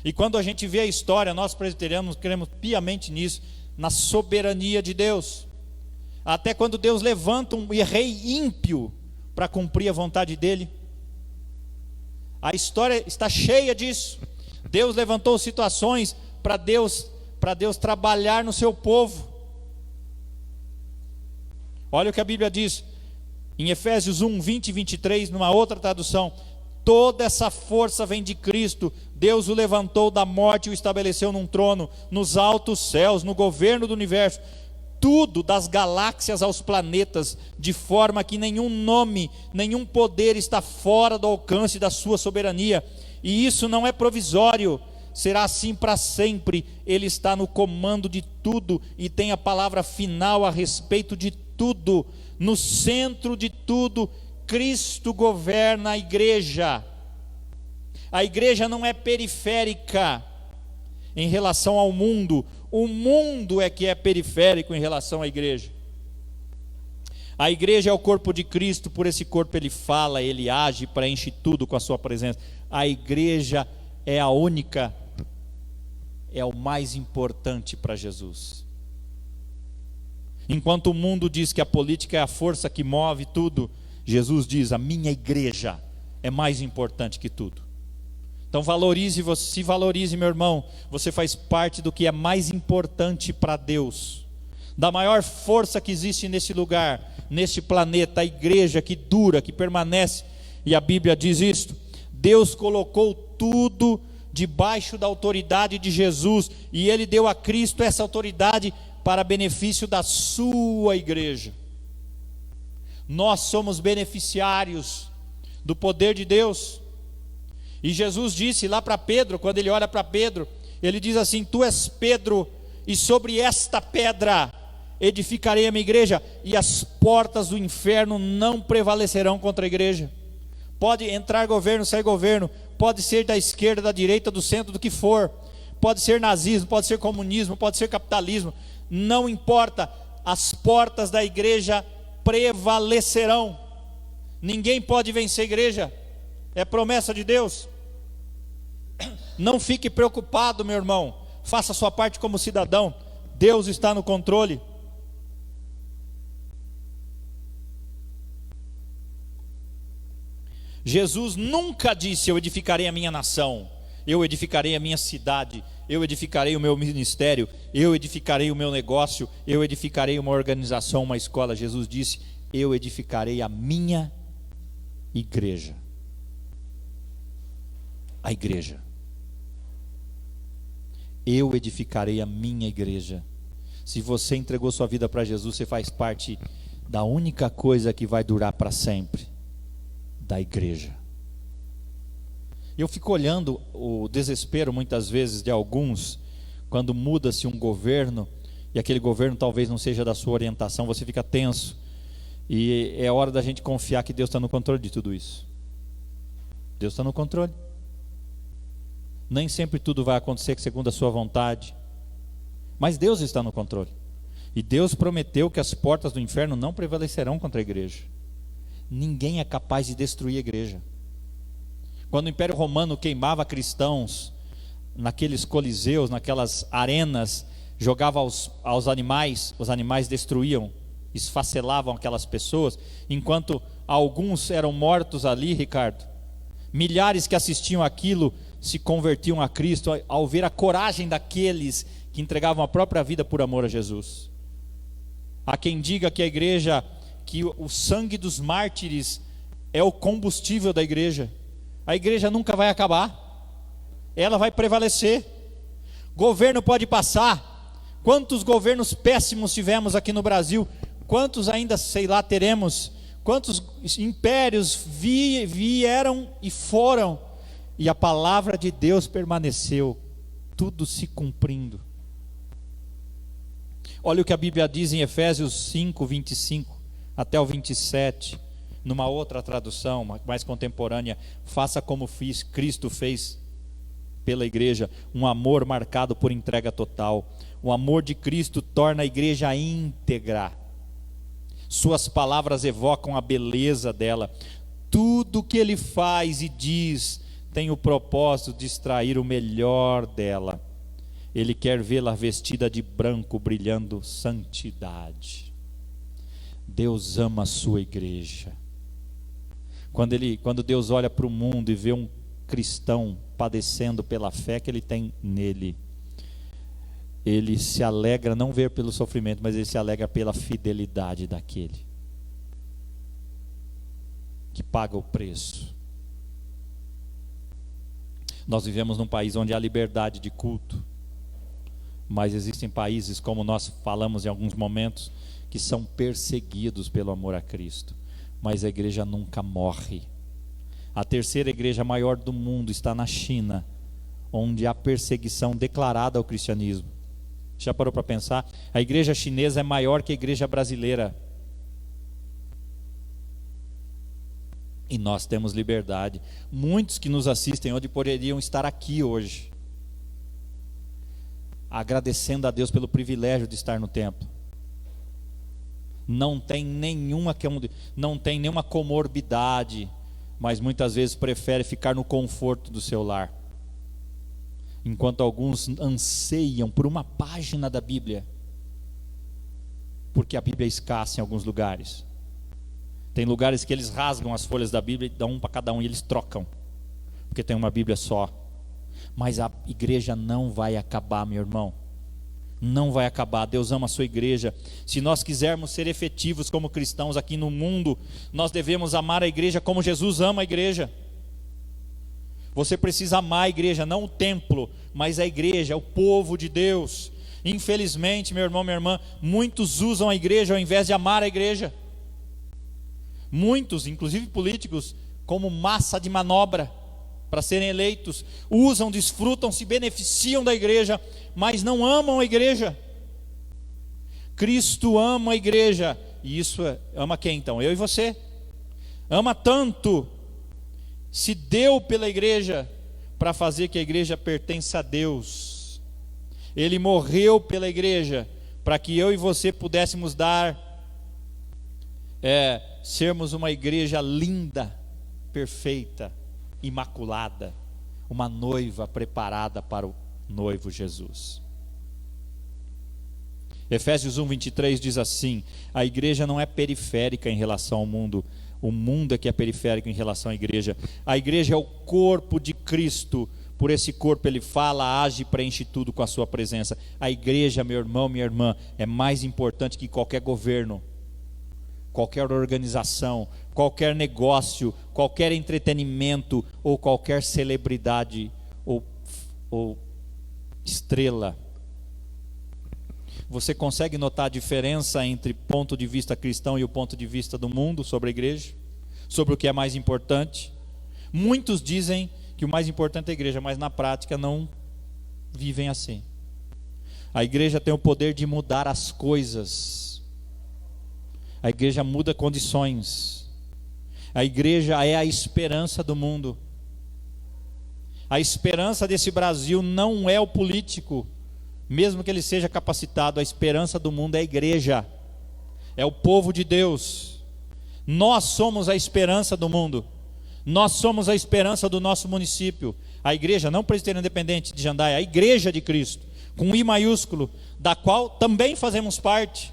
Speaker 4: E quando a gente vê a história, nós presbiterianos cremos piamente nisso, na soberania de Deus. Até quando Deus levanta um rei ímpio para cumprir a vontade dele, a história está cheia disso. Deus levantou situações para Deus trabalhar no seu povo. Olha o que a Bíblia diz em Efésios 1:20 e 23, numa outra tradução: toda essa força vem de Cristo. Deus o levantou da morte e o estabeleceu num trono nos altos céus, no governo do universo, tudo, das galáxias aos planetas, de forma que nenhum nome, nenhum poder está fora do alcance da sua soberania. E isso não é provisório, será assim para sempre. Ele está no comando de tudo e tem a palavra final a respeito de tudo. No centro de tudo, Cristo governa a igreja. A igreja não é periférica em relação ao mundo. O mundo é que é periférico em relação à igreja. A igreja é o corpo de Cristo, por esse corpo ele fala, ele age, preenche tudo com a sua presença. A igreja é a única, é o mais importante para Jesus. Enquanto o mundo diz que a política é a força que move tudo, Jesus diz: a minha igreja é mais importante que tudo. Então se valorize, meu irmão. Você faz parte do que é mais importante para Deus, da maior força que existe nesse lugar, neste planeta, a igreja que dura, que permanece. E a Bíblia diz isto: Deus colocou tudo debaixo da autoridade de Jesus, e Ele deu a Cristo essa autoridade para benefício da sua igreja. Nós somos beneficiários do poder de Deus. E Jesus disse lá para Pedro, quando ele olha para Pedro, ele diz assim: tu és Pedro, e sobre esta pedra edificarei a minha igreja, e as portas do inferno não prevalecerão contra a igreja. Pode entrar governo, sair governo, pode ser da esquerda, da direita, do centro, do que for, pode ser nazismo, pode ser comunismo, pode ser capitalismo, não importa, as portas da igreja prevalecerão. Ninguém pode vencer a igreja, é promessa de Deus. Não fique preocupado, meu irmão, faça a sua parte como cidadão, Deus está no controle. Jesus nunca disse: eu edificarei a minha nação, eu edificarei a minha cidade, eu edificarei o meu ministério, eu edificarei o meu negócio, eu edificarei uma organização, uma escola. Jesus disse: eu edificarei a minha igreja. A igreja. Eu edificarei a minha igreja. Se você entregou sua vida para Jesus, você faz parte da única coisa que vai durar para sempre, da igreja. Eu fico olhando o desespero muitas vezes de alguns, quando muda-se um governo, e aquele governo talvez não seja da sua orientação, você fica tenso, e é hora da gente confiar que Deus está no controle de tudo isso. Deus está no controle. Nem sempre tudo vai acontecer segundo a sua vontade, mas Deus está no controle. E Deus prometeu que as portas do inferno não prevalecerão contra a igreja. Ninguém é capaz de destruir a igreja. Quando o Império Romano queimava cristãos naqueles coliseus, naquelas arenas, jogava aos animais, os animais destruíam, esfacelavam aquelas pessoas, enquanto alguns eram mortos ali, Ricardo. Milhares que assistiam aquilo se convertiam a Cristo ao ver a coragem daqueles que entregavam a própria vida por amor a Jesus. Há quem diga que a igreja, que o sangue dos mártires é o combustível da igreja. A igreja nunca vai acabar, ela vai prevalecer. Governo pode passar. Quantos governos péssimos tivemos aqui no Brasil? Quantos ainda, sei lá, teremos? Quantos impérios vieram e foram? E a palavra de Deus permaneceu, tudo se cumprindo. Olha o que a Bíblia diz em Efésios 5, 25 até o 27, numa outra tradução, mais contemporânea: faça como Cristo fez pela igreja, um amor marcado por entrega total. O amor de Cristo torna a igreja íntegra. Suas palavras evocam a beleza dela. Tudo que ele faz e diz tem o propósito de extrair o melhor dela. Ele quer vê-la vestida de branco, brilhando santidade. Deus ama a sua igreja. Quando Deus olha para o mundo e vê um cristão padecendo pela fé que ele tem nele, ele se alegra, não ver pelo sofrimento, mas ele se alegra pela fidelidade daquele que paga o preço. Nós vivemos num país onde há liberdade de culto, mas existem países, como nós falamos em alguns momentos, que são perseguidos pelo amor a Cristo. Mas a igreja nunca morre. A terceira igreja maior do mundo está na China, onde há perseguição declarada ao cristianismo. Já parou para pensar? A igreja chinesa é maior que a igreja brasileira. E nós temos liberdade. Muitos que nos assistem hoje poderiam estar aqui hoje, agradecendo a Deus pelo privilégio de estar no templo. Não tem nenhuma comorbidade, mas muitas vezes prefere ficar no conforto do seu lar, enquanto alguns anseiam por uma página da Bíblia, porque a Bíblia é escassa em alguns lugares. Tem lugares que eles rasgam as folhas da Bíblia e dão um para cada um e eles trocam, porque tem uma Bíblia só. Mas a igreja não vai acabar, meu irmão. Não vai acabar. Deus ama a sua igreja. Se nós quisermos ser efetivos como cristãos aqui no mundo, nós devemos amar a igreja como Jesus ama a igreja. Você precisa amar a igreja, não o templo, mas a igreja, o povo de Deus. Infelizmente, meu irmão, minha irmã, muitos usam a igreja ao invés de amar a igreja. Muitos, inclusive políticos, como massa de manobra para serem eleitos, usam, desfrutam, se beneficiam da igreja, mas não amam a igreja. Cristo ama a igreja, e isso ama quem então? Eu e você. Ama tanto, se deu pela igreja, para fazer que a igreja pertença a Deus. Ele morreu pela igreja, para que eu e você pudéssemos sermos uma igreja linda, perfeita, imaculada, uma noiva preparada para o noivo Jesus. Efésios 1:23 diz assim: a igreja não é periférica em relação ao mundo, o mundo é que é periférico em relação à igreja. A igreja é o corpo de Cristo, por esse corpo ele fala, age e preenche tudo com a sua presença. A igreja, meu irmão, minha irmã, é mais importante que qualquer governo, qualquer organização, qualquer negócio, qualquer entretenimento ou qualquer celebridade ou estrela. Você consegue notar a diferença entre ponto de vista cristão e o ponto de vista do mundo sobre a igreja? Sobre o que é mais importante? Muitos dizem que o mais importante é a igreja, mas na prática não vivem assim. A igreja tem o poder de mudar as coisas. A igreja muda condições. A igreja é a esperança do mundo. A esperança desse Brasil não é o político, mesmo que ele seja capacitado. A esperança do mundo é a igreja, é o povo de Deus. Nós somos a esperança do mundo. Nós somos a esperança do nosso município. A igreja, não Presbiteriana Independente de Jandaia, a igreja de Cristo, com I maiúsculo, da qual também fazemos parte.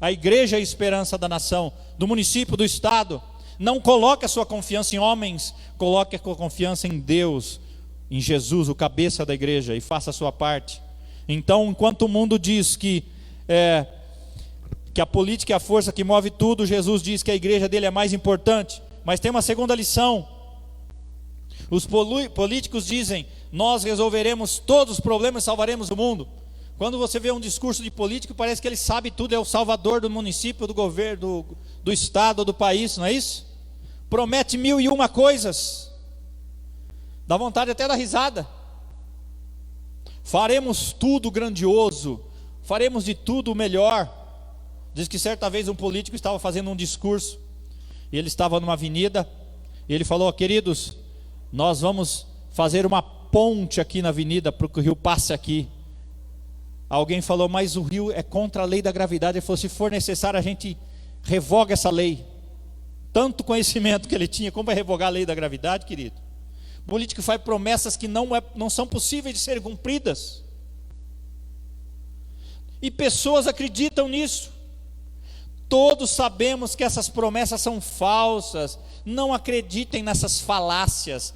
Speaker 4: A igreja é a esperança da nação, do município, do estado. Não coloque a sua confiança em homens, coloque a sua confiança em Deus, em Jesus, o cabeça da igreja, e faça a sua parte. Então, enquanto o mundo diz que a política é a força que move tudo, Jesus diz que a igreja dele é mais importante. Mas tem uma segunda lição. Os políticos dizem: nós resolveremos todos os problemas e salvaremos o mundo. Quando você vê um discurso de político, parece que ele sabe tudo, é o salvador do município, do governo, do estado, do país, não é isso? Promete 1001 coisas, dá vontade até da risada. Faremos tudo grandioso, faremos de tudo o melhor. Diz que certa vez um político estava fazendo um discurso, e ele estava numa avenida, e ele falou: queridos, nós vamos fazer uma ponte aqui na avenida para que o rio passe aqui. Alguém falou: mas o rio é contra a lei da gravidade. Ele falou: se for necessário, a gente revoga essa lei. Tanto conhecimento que ele tinha, como vai revogar a lei da gravidade, querido? O político faz promessas que não são possíveis de serem cumpridas, e pessoas acreditam nisso. Todos sabemos que essas promessas são falsas. Não acreditem nessas falácias,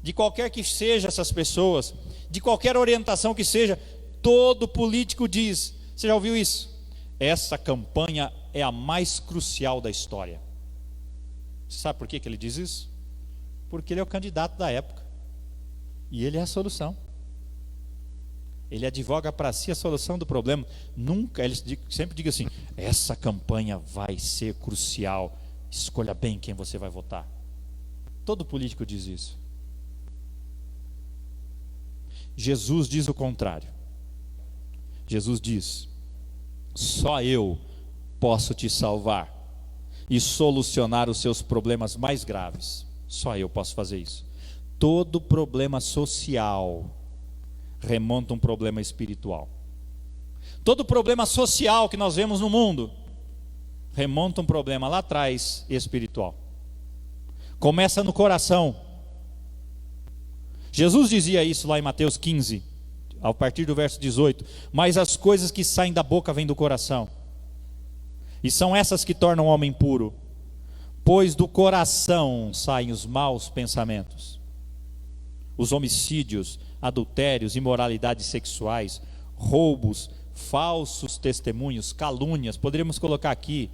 Speaker 4: de qualquer que seja essas pessoas, de qualquer orientação que seja. Todo político diz, você já ouviu isso? Essa campanha é a mais crucial da história. Você sabe por que ele diz isso? Porque ele é o candidato da época, e ele é a solução. Ele advoga para si a solução do problema. Nunca, ele sempre diga assim: essa campanha vai ser crucial, escolha bem quem você vai votar. Todo político diz isso. Jesus diz o contrário. Jesus diz: só eu posso te salvar e solucionar os seus problemas mais graves. Só eu posso fazer isso. Todo problema social remonta a um problema espiritual. Todo problema social que nós vemos no mundo remonta a um problema lá atrás espiritual. Começa no coração. Jesus dizia isso lá em Mateus 15, a partir do verso 18: mas as coisas que saem da boca vêm do coração, e são essas que tornam o homem puro, pois do coração saem os maus pensamentos, os homicídios, adultérios, imoralidades sexuais, roubos, falsos testemunhos, calúnias, poderíamos colocar aqui,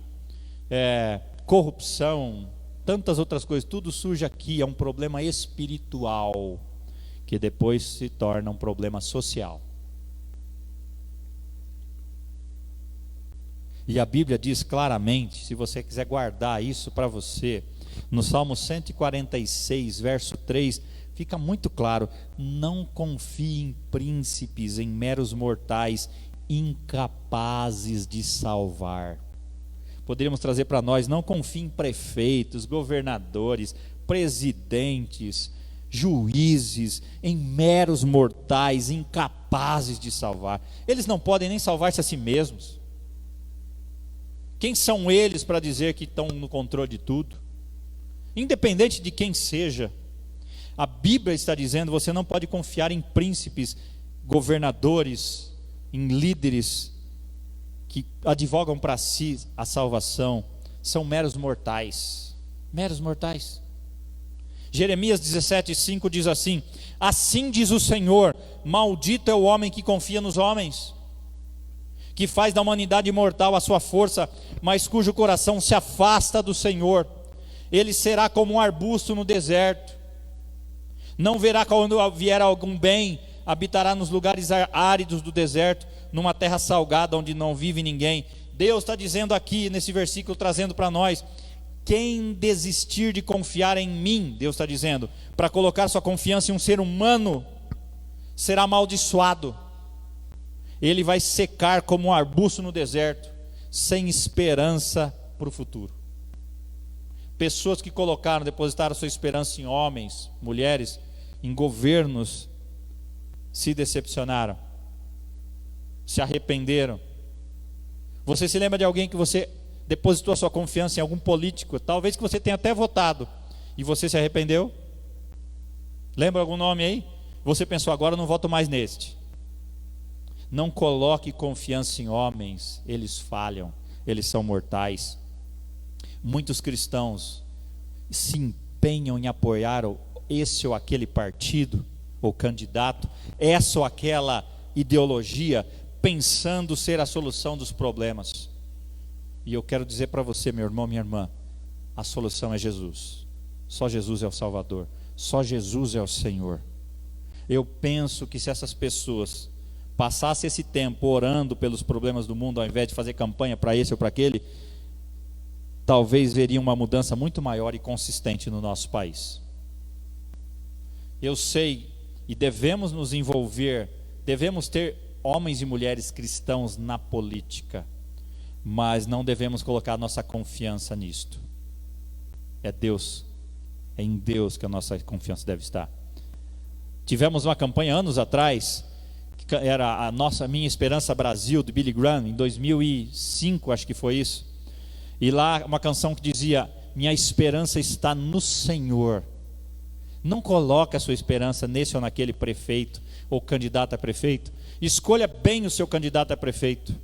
Speaker 4: corrupção, tantas outras coisas. Tudo surge aqui, é um problema espiritual, que depois se torna um problema social. E a Bíblia diz claramente, se você quiser guardar isso para você, no Salmo 146, verso 3, fica muito claro: não confie em príncipes, em meros mortais, incapazes de salvar. Poderíamos trazer para nós: não confie em prefeitos, governadores, presidentes, juízes, em meros mortais, incapazes de salvar. Eles não podem nem salvar-se a si mesmos. Quem são eles para dizer que estão no controle de tudo? Independente de quem seja, a Bíblia está dizendo: você não pode confiar em príncipes, governadores, em líderes que advogam para si a salvação. São meros mortais. Meros mortais. Jeremias 17:5 diz assim: assim diz o Senhor: maldito é o homem que confia nos homens, que faz da humanidade mortal a sua força, mas cujo coração se afasta do Senhor. Ele será como um arbusto no deserto, não verá quando vier algum bem, habitará nos lugares áridos do deserto, numa terra salgada onde não vive ninguém. Deus está dizendo aqui nesse versículo, trazendo para nós: quem desistir de confiar em mim, Deus está dizendo, para colocar sua confiança em um ser humano, será amaldiçoado. Ele vai secar como um arbusto no deserto, sem esperança para o futuro. Pessoas que depositaram sua esperança em homens, mulheres, em governos, se decepcionaram, se arrependeram. Você se lembra de alguém que você depositou a sua confiança em algum político, talvez que você tenha até votado, e você se arrependeu? Lembra algum nome aí? Você pensou: agora eu não voto mais neste. Não coloque confiança em homens, eles falham. eles são mortais. Muitos cristãos se empenham em apoiar esse ou aquele partido ou candidato, essa ou aquela ideologia, pensando ser a solução dos problemas. E eu quero dizer para você, meu irmão, minha irmã, a solução é Jesus. Só Jesus é o Salvador, só Jesus é o Senhor. Eu penso que se essas pessoas passassem esse tempo orando pelos problemas do mundo, ao invés de fazer campanha para esse ou para aquele, talvez veriam uma mudança muito maior e consistente no nosso país. Eu sei, e devemos nos envolver, devemos ter homens e mulheres cristãos na política, mas não devemos colocar nossa confiança nisto. É Deus, é em Deus que a nossa confiança deve estar. Tivemos uma campanha anos atrás, que era a Minha Esperança Brasil, de Billy Graham, em 2005, acho que foi isso. E lá uma canção que dizia: minha esperança está no Senhor. Não coloque a sua esperança nesse ou naquele prefeito ou candidato a prefeito. Escolha bem o seu candidato a prefeito,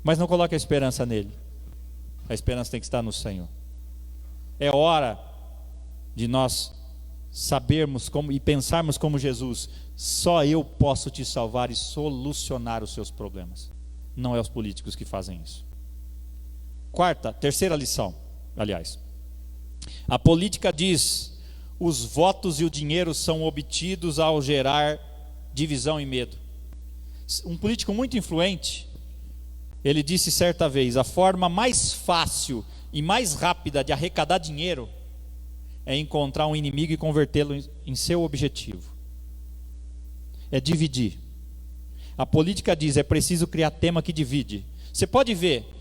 Speaker 4: mas não coloque a esperança nele. A esperança tem que estar no Senhor. É hora de nós sabermos como e pensarmos como Jesus. Só eu posso te salvar e solucionar os seus problemas. Não é os políticos que fazem isso. Terceira lição, aliás. A política diz: os votos e o dinheiro são obtidos ao gerar divisão e medo. Um político muito influente, ele disse certa vez: a forma mais fácil e mais rápida de arrecadar dinheiro é encontrar um inimigo e convertê-lo em seu objetivo. É dividir. A política diz: é preciso criar tema que divide. Você pode ver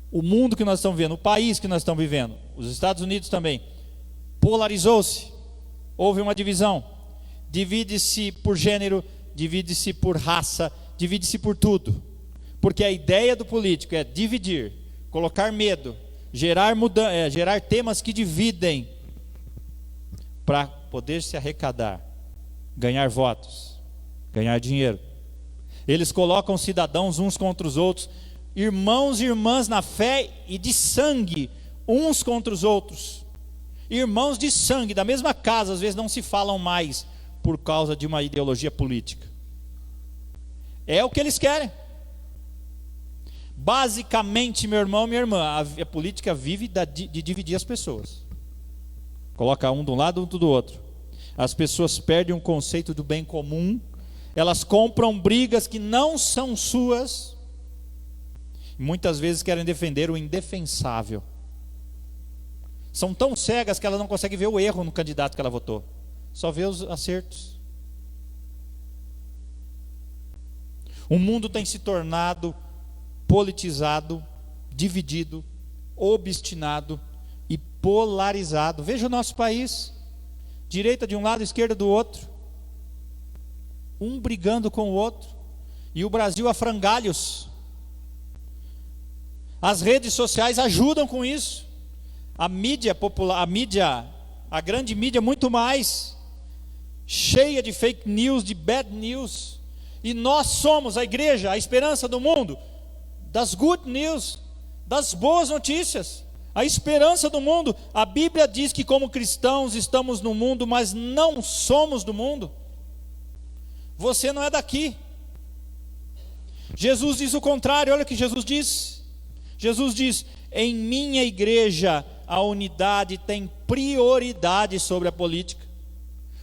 Speaker 4: o mundo que nós estamos vivendo, o país que nós estamos vivendo, os Estados Unidos também, polarizou-se, houve uma divisão, divide-se por gênero, divide-se por raça, divide-se por tudo, porque a ideia do político é dividir, colocar medo, gerar temas que dividem, para poder se arrecadar, ganhar votos, ganhar dinheiro. Eles colocam cidadãos uns contra os outros, irmãos e irmãs na fé e de sangue, uns contra os outros. Irmãos de sangue, da mesma casa, às vezes não se falam mais por causa de uma ideologia política. É o que eles querem. Basicamente, meu irmão, minha irmã, a política vive de dividir as pessoas. Coloca um de um lado, outro do outro. As pessoas perdem o conceito do bem comum. Elas compram brigas que não são suas. Muitas vezes querem defender o indefensável. São tão cegas que ela não consegue ver o erro no candidato que ela votou, só vê os acertos. O mundo tem se tornado politizado, dividido, obstinado e polarizado. Veja o nosso país: direita de um lado, esquerda do outro, um brigando com o outro, e o Brasil a frangalhos. As redes sociais ajudam com isso. A mídia popular, a grande mídia muito mais, cheia de fake news, de bad news. E nós somos a igreja, a esperança do mundo, das good news, das boas notícias, a esperança do mundo. A Bíblia diz que como cristãos estamos no mundo, mas não somos do mundo. Você não é daqui. Jesus diz o contrário. Olha o que Jesus diz. Jesus diz: em minha igreja a unidade tem prioridade sobre a política.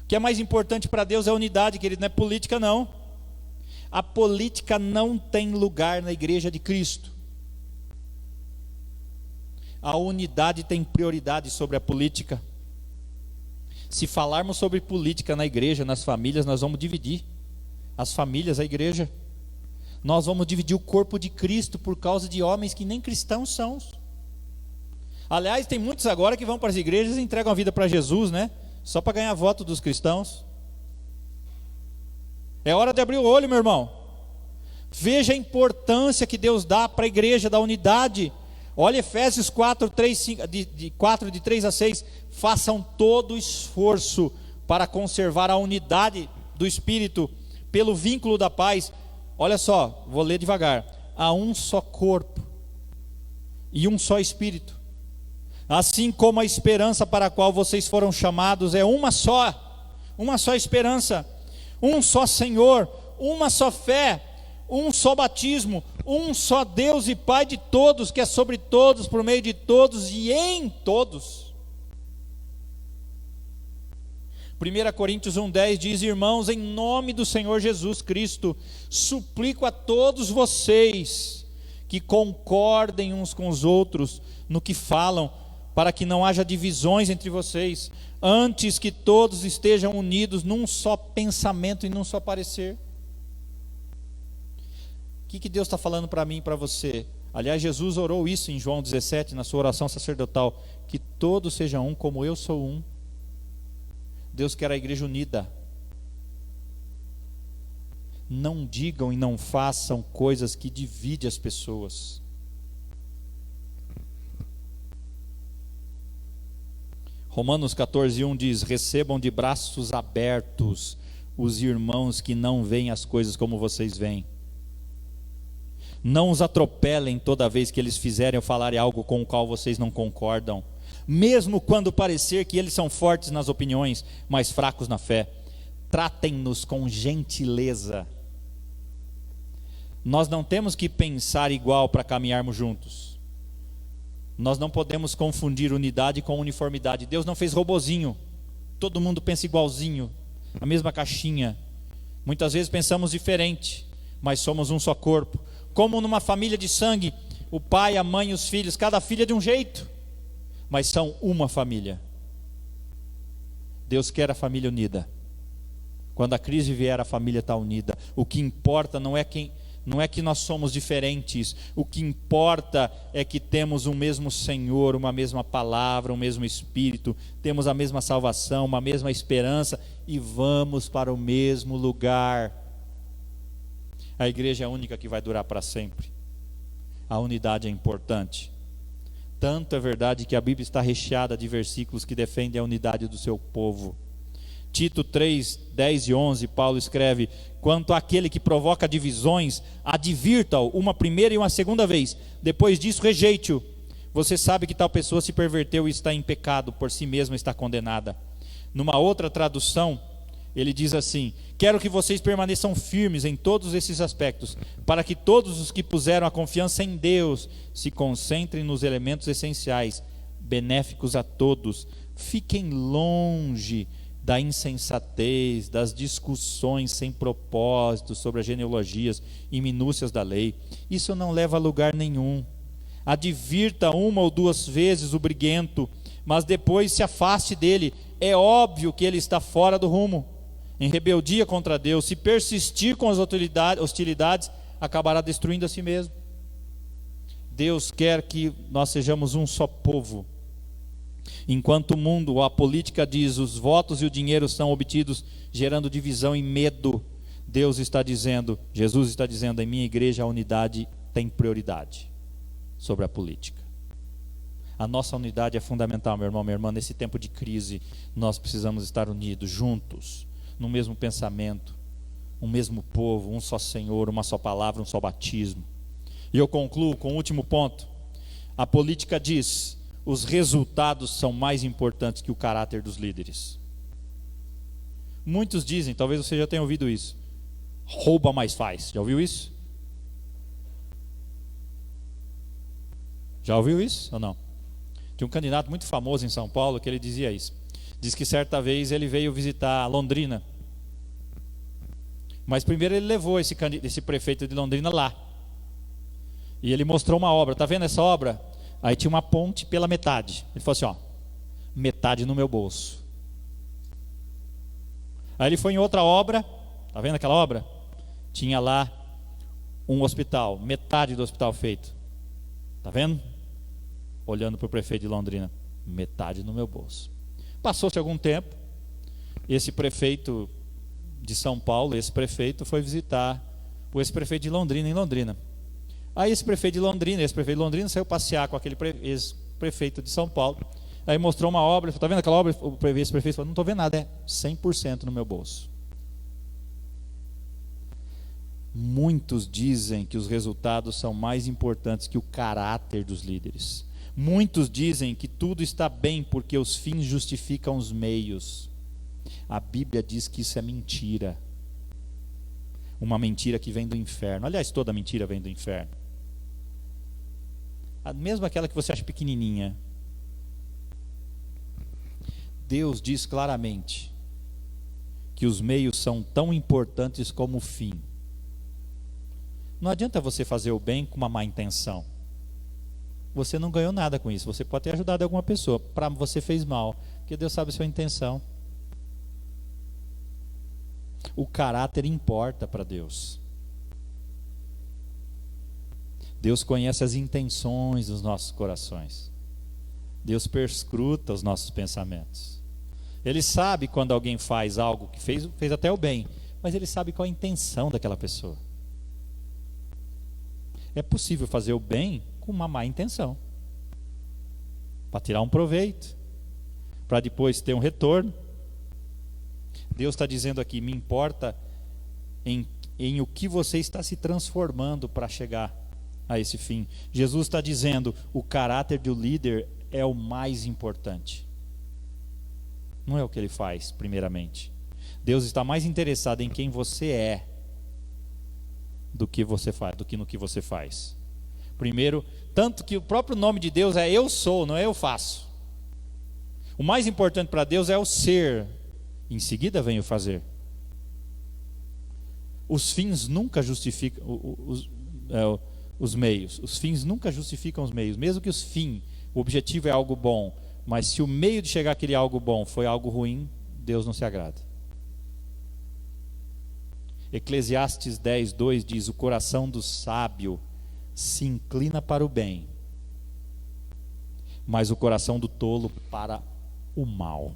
Speaker 4: O que é mais importante para Deus é a unidade, querido, não é política não. A política não tem lugar na igreja de Cristo. A unidade tem prioridade sobre a política. Se falarmos sobre política na igreja, nas famílias, nós vamos dividir as famílias, a igreja. Nós vamos dividir o corpo de Cristo por causa de homens que nem cristãos são. Aliás, tem muitos agora que vão para as igrejas e entregam a vida para Jesus, né? Só para ganhar voto dos cristãos. É hora de abrir o olho, meu irmão. Veja a importância que Deus dá para a igreja, da unidade. Olha Efésios 4, 3 a 6. Façam todo o esforço para conservar a unidade do Espírito pelo vínculo da paz. Olha só, vou ler devagar. Há um só corpo e um só Espírito. Assim como a esperança para a qual vocês foram chamados é uma só esperança, um só Senhor, uma só fé, um só batismo, um só Deus e Pai de todos, que é sobre todos, por meio de todos e em todos. 1 Coríntios 1,10 diz: irmãos, em nome do Senhor Jesus Cristo, suplico a todos vocês que concordem uns com os outros no que falam, para que não haja divisões entre vocês, antes que todos estejam unidos num só pensamento e num só parecer. O que Deus está falando para mim e para você? Aliás, Jesus orou isso em João 17, na sua oração sacerdotal, que todos sejam um como eu sou um. Deus quer a igreja unida. Não digam e não façam coisas que dividem as pessoas. Romanos 14:1 diz: recebam de braços abertos os irmãos que não veem as coisas como vocês veem. Não os atropelem toda vez que eles fizerem ou falarem algo com o qual vocês não concordam, mesmo quando parecer que eles são fortes nas opiniões, mas fracos na fé. Tratem-nos com gentileza. Nós não temos que pensar igual para caminharmos juntos. Nós não podemos confundir unidade com uniformidade. Deus não fez robozinho, todo mundo pensa igualzinho, a mesma caixinha. Muitas vezes pensamos diferente, mas somos um só corpo. Como numa família de sangue, o pai, a mãe e os filhos, cada filho é de um jeito, mas são uma família. Deus quer a família unida. Quando a crise vier, a família está unida. O que importa não é que nós somos diferentes. O que importa é que temos um mesmo Senhor, uma mesma palavra, um mesmo Espírito, temos a mesma salvação, uma mesma esperança e vamos para o mesmo lugar. A igreja é a única que vai durar para sempre. A unidade é importante. Tanto é verdade que a Bíblia está recheada de versículos que defendem a unidade do seu povo. Tito 3, 10 e 11, Paulo escreve: quanto àquele que provoca divisões, advirta-o uma primeira e uma segunda vez, depois disso rejeite-o. Você sabe que tal pessoa se perverteu e está em pecado, por si mesma está condenada. Numa outra tradução, ele diz assim: quero que vocês permaneçam firmes em todos esses aspectos, para que todos os que puseram a confiança em Deus se concentrem nos elementos essenciais, benéficos a todos. Fiquem longe da insensatez, das discussões sem propósito sobre as genealogias e minúcias da lei. Isso não leva a lugar nenhum. Advirta uma ou duas vezes o briguento, mas depois se afaste dele. É óbvio que ele está fora do rumo, em rebeldia contra Deus. Se persistir com as hostilidades, acabará destruindo a si mesmo. Deus quer que nós sejamos um só povo. Enquanto o mundo, a política diz, os votos e o dinheiro são obtidos gerando divisão e medo, Deus está dizendo, Jesus está dizendo, em minha igreja a unidade tem prioridade sobre a política. A nossa unidade é fundamental, meu irmão, minha irmã. Nesse tempo de crise, nós precisamos estar unidos, juntos, no mesmo pensamento, um mesmo povo, um só Senhor, uma só palavra, um só batismo. E eu concluo com o último ponto. A política diz: os resultados são mais importantes que o caráter dos líderes. Muitos dizem, talvez você já tenha ouvido isso: rouba mais faz. Já ouviu isso? Já ouviu isso ou não? Tinha um candidato muito famoso em São Paulo que ele dizia isso. Diz que certa vez ele veio visitar Londrina, mas primeiro ele levou esse prefeito de Londrina lá, e ele mostrou uma obra. Está vendo essa obra? Aí tinha uma ponte pela metade. Ele falou assim: ó, metade no meu bolso. Aí ele foi em outra obra. Está vendo aquela obra? Tinha lá um hospital, metade do hospital feito. Está vendo? Olhando para o prefeito de Londrina: metade no meu bolso. Passou-se algum tempo, esse prefeito de São Paulo, esse prefeito foi visitar o ex-prefeito de Londrina, em Londrina. Aí esse prefeito de Londrina saiu passear com aquele ex-prefeito de São Paulo. Aí mostrou uma obra. Está vendo aquela obra? Esse prefeito falou: não estou vendo nada, é 100% no meu bolso. Muitos dizem que os resultados são mais importantes que o caráter dos líderes. Muitos dizem que tudo está bem porque os fins justificam os meios. A Bíblia diz que isso é mentira. Uma mentira que vem do inferno. Aliás, toda mentira vem do inferno. Mesmo aquela que você acha pequenininha. Deus diz claramente que os meios são tão importantes como o fim. Não adianta você fazer o bem com uma má intenção. Você não ganhou nada com isso. Você pode ter ajudado alguma pessoa, para você fez mal, porque Deus sabe a sua intenção. O caráter importa para Deus. Deus conhece as intenções dos nossos corações. Deus perscruta os nossos pensamentos. Ele sabe quando alguém faz algo que fez até o bem, mas Ele sabe qual a intenção daquela pessoa. É possível fazer o bem com uma má intenção, para tirar um proveito, para depois ter um retorno. Deus está dizendo aqui: me importa em o que você está se transformando para chegar a esse fim. Jesus está dizendo: o caráter do líder é o mais importante. Não é o que ele faz, primeiramente. Deus está mais interessado em quem você é do que você faz, do que no que você faz. Primeiro, tanto que o próprio nome de Deus é eu sou, não é eu faço. O mais importante para Deus é o ser. Em seguida vem o fazer. Os fins nunca justificam os meios. Os fins nunca justificam os meios. Mesmo que o objetivo é algo bom, mas se o meio de chegar àquele algo bom foi algo ruim, Deus não se agrada. Eclesiastes 10:2 diz: o coração do sábio se inclina para o bem, mas o coração do tolo para o mal.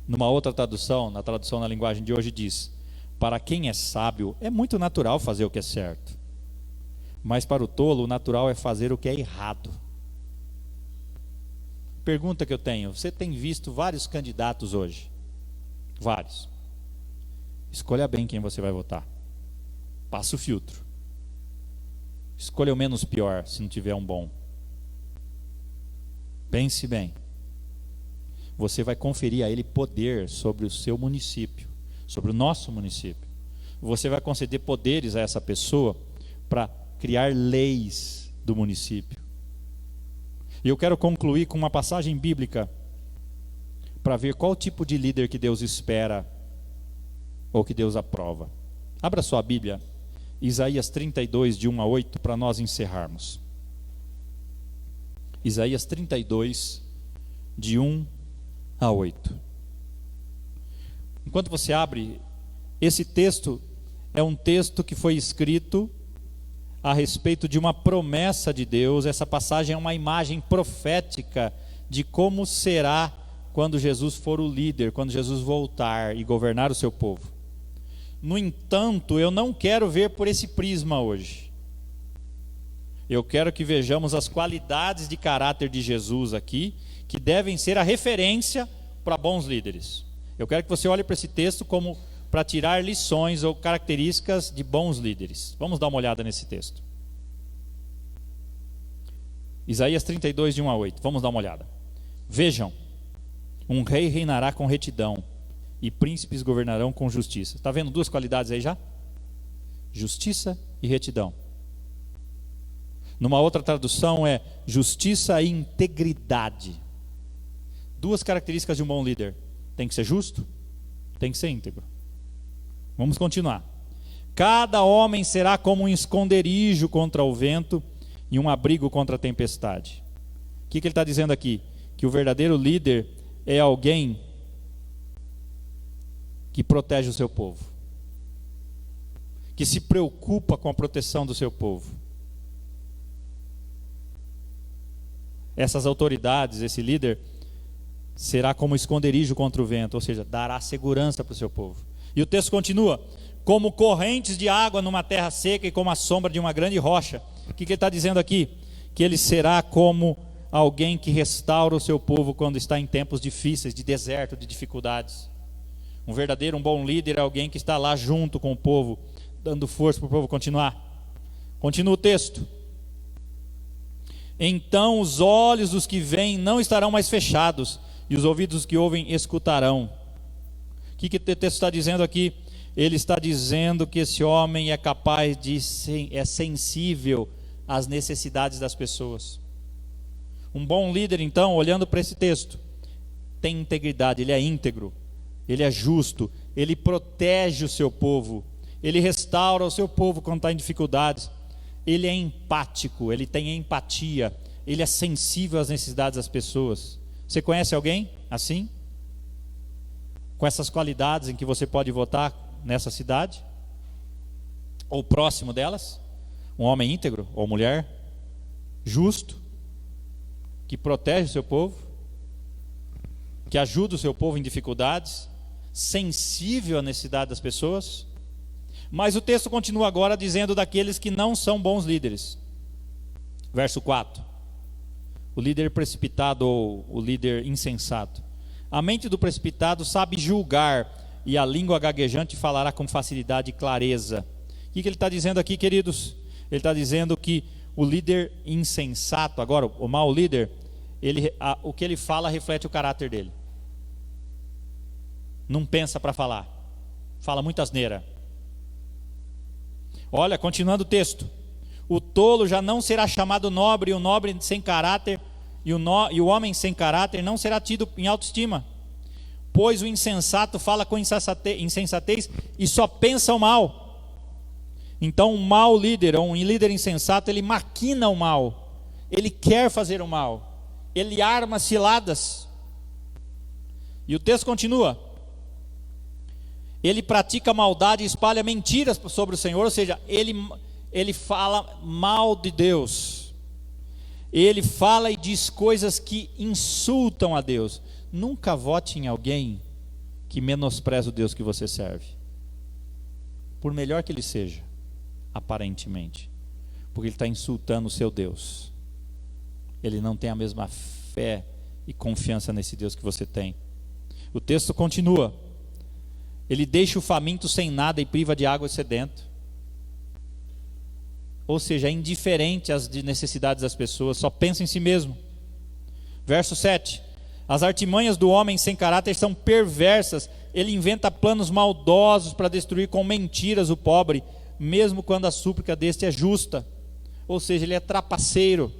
Speaker 4: Numa outra tradução, na tradução na linguagem de hoje, diz: para quem é sábio é muito natural fazer o que é certo, mas para o tolo o natural é fazer o que é errado. Pergunta que eu tenho: você tem visto vários candidatos hoje? Vários. Escolha bem quem você vai votar. Passa o filtro. Escolha o menos pior, se não tiver um bom. Pense bem. Você vai conferir a ele poder sobre o seu município, sobre o nosso município. Você vai conceder poderes a essa pessoa para criar leis do município. E eu quero concluir com uma passagem bíblica para ver qual tipo de líder que Deus espera ou que Deus aprova. Abra sua Bíblia, Isaías 32, de 1 a 8, para nós encerrarmos. Isaías 32, de 1 a 8. Enquanto você abre, esse texto é um texto que foi escrito a respeito de uma promessa de Deus. Essa passagem é uma imagem profética de como será quando Jesus for o líder, quando Jesus voltar e governar o seu povo. No entanto, eu não quero ver por esse prisma hoje. Eu quero que vejamos as qualidades de caráter de Jesus aqui, que devem ser a referência para bons líderes. Eu quero que você olhe para esse texto como para tirar lições ou características de bons líderes. Vamos dar uma olhada nesse texto. Isaías 32, de 1 a 8. Vamos dar uma olhada. Vejam, um rei reinará com retidão e príncipes governarão com justiça. Está vendo duas qualidades aí já? Justiça e retidão. Numa outra tradução é justiça e integridade. Duas características de um bom líder: tem que ser justo, tem que ser íntegro. Vamos continuar. Cada homem será como um esconderijo contra o vento e um abrigo contra a tempestade. O que ele está dizendo aqui? Que o verdadeiro líder é alguém que protege o seu povo, que se preocupa com a proteção do seu povo. Essas autoridades, esse líder, será como esconderijo contra o vento, ou seja, dará segurança para o seu povo. E o texto continua: como correntes de água numa terra seca e como a sombra de uma grande rocha. O que ele está dizendo aqui? Que ele será como alguém que restaura o seu povo quando está em tempos difíceis, de deserto, de dificuldades. Um bom líder é alguém que está lá junto com o povo, dando força para o povo continuar. Continua o texto. Então os olhos dos que veem não estarão mais fechados, e os ouvidos dos que ouvem escutarão. O que o texto está dizendo aqui? Ele está dizendo que esse homem é capaz é sensível às necessidades das pessoas. Um bom líder, então, olhando para esse texto, tem integridade, ele é íntegro, ele é justo, ele protege o seu povo, ele restaura o seu povo quando está em dificuldades, ele é empático, ele tem empatia, ele é sensível às necessidades das pessoas. Você conhece alguém assim? Com essas qualidades em que você pode votar nessa cidade? Ou próximo delas? Um homem íntegro ou mulher justo, que protege o seu povo, que ajuda o seu povo em dificuldades, sensível à necessidade das pessoas. Mas o texto continua agora dizendo daqueles que não são bons líderes. Verso 4. O líder precipitado ou o líder insensato. A mente do precipitado sabe julgar, e a língua gaguejante falará com facilidade e clareza. O que ele está dizendo aqui, queridos? Ele está dizendo que o líder insensato, agora o mau líder, o que ele fala reflete o caráter dele. Não pensa para falar, fala muita asneira. Olha, continuando o texto. O tolo já não será chamado nobre, e o nobre sem caráter, e o homem sem caráter não será tido em autoestima. Pois o insensato fala com insensatez e só pensa o mal. Então um mau líder, ou um líder insensato, ele maquina o mal, ele quer fazer o mal, ele arma ciladas. E o texto continua. Ele pratica maldade e espalha mentiras sobre o Senhor, ou seja, ele fala mal de Deus. Ele fala e diz coisas que insultam a Deus. Nunca vote em alguém que menospreza o Deus que você serve, por melhor que ele seja, aparentemente, porque ele está insultando o seu Deus. Ele não tem a mesma fé e confiança nesse Deus que você tem. O texto continua. Ele deixa o faminto sem nada e priva de água o sedento. Ou seja, é indiferente às necessidades das pessoas, só pensa em si mesmo. Verso 7. As artimanhas do homem sem caráter são perversas. Ele inventa planos maldosos para destruir com mentiras o pobre, mesmo quando a súplica deste é justa. Ou seja, ele é trapaceiro.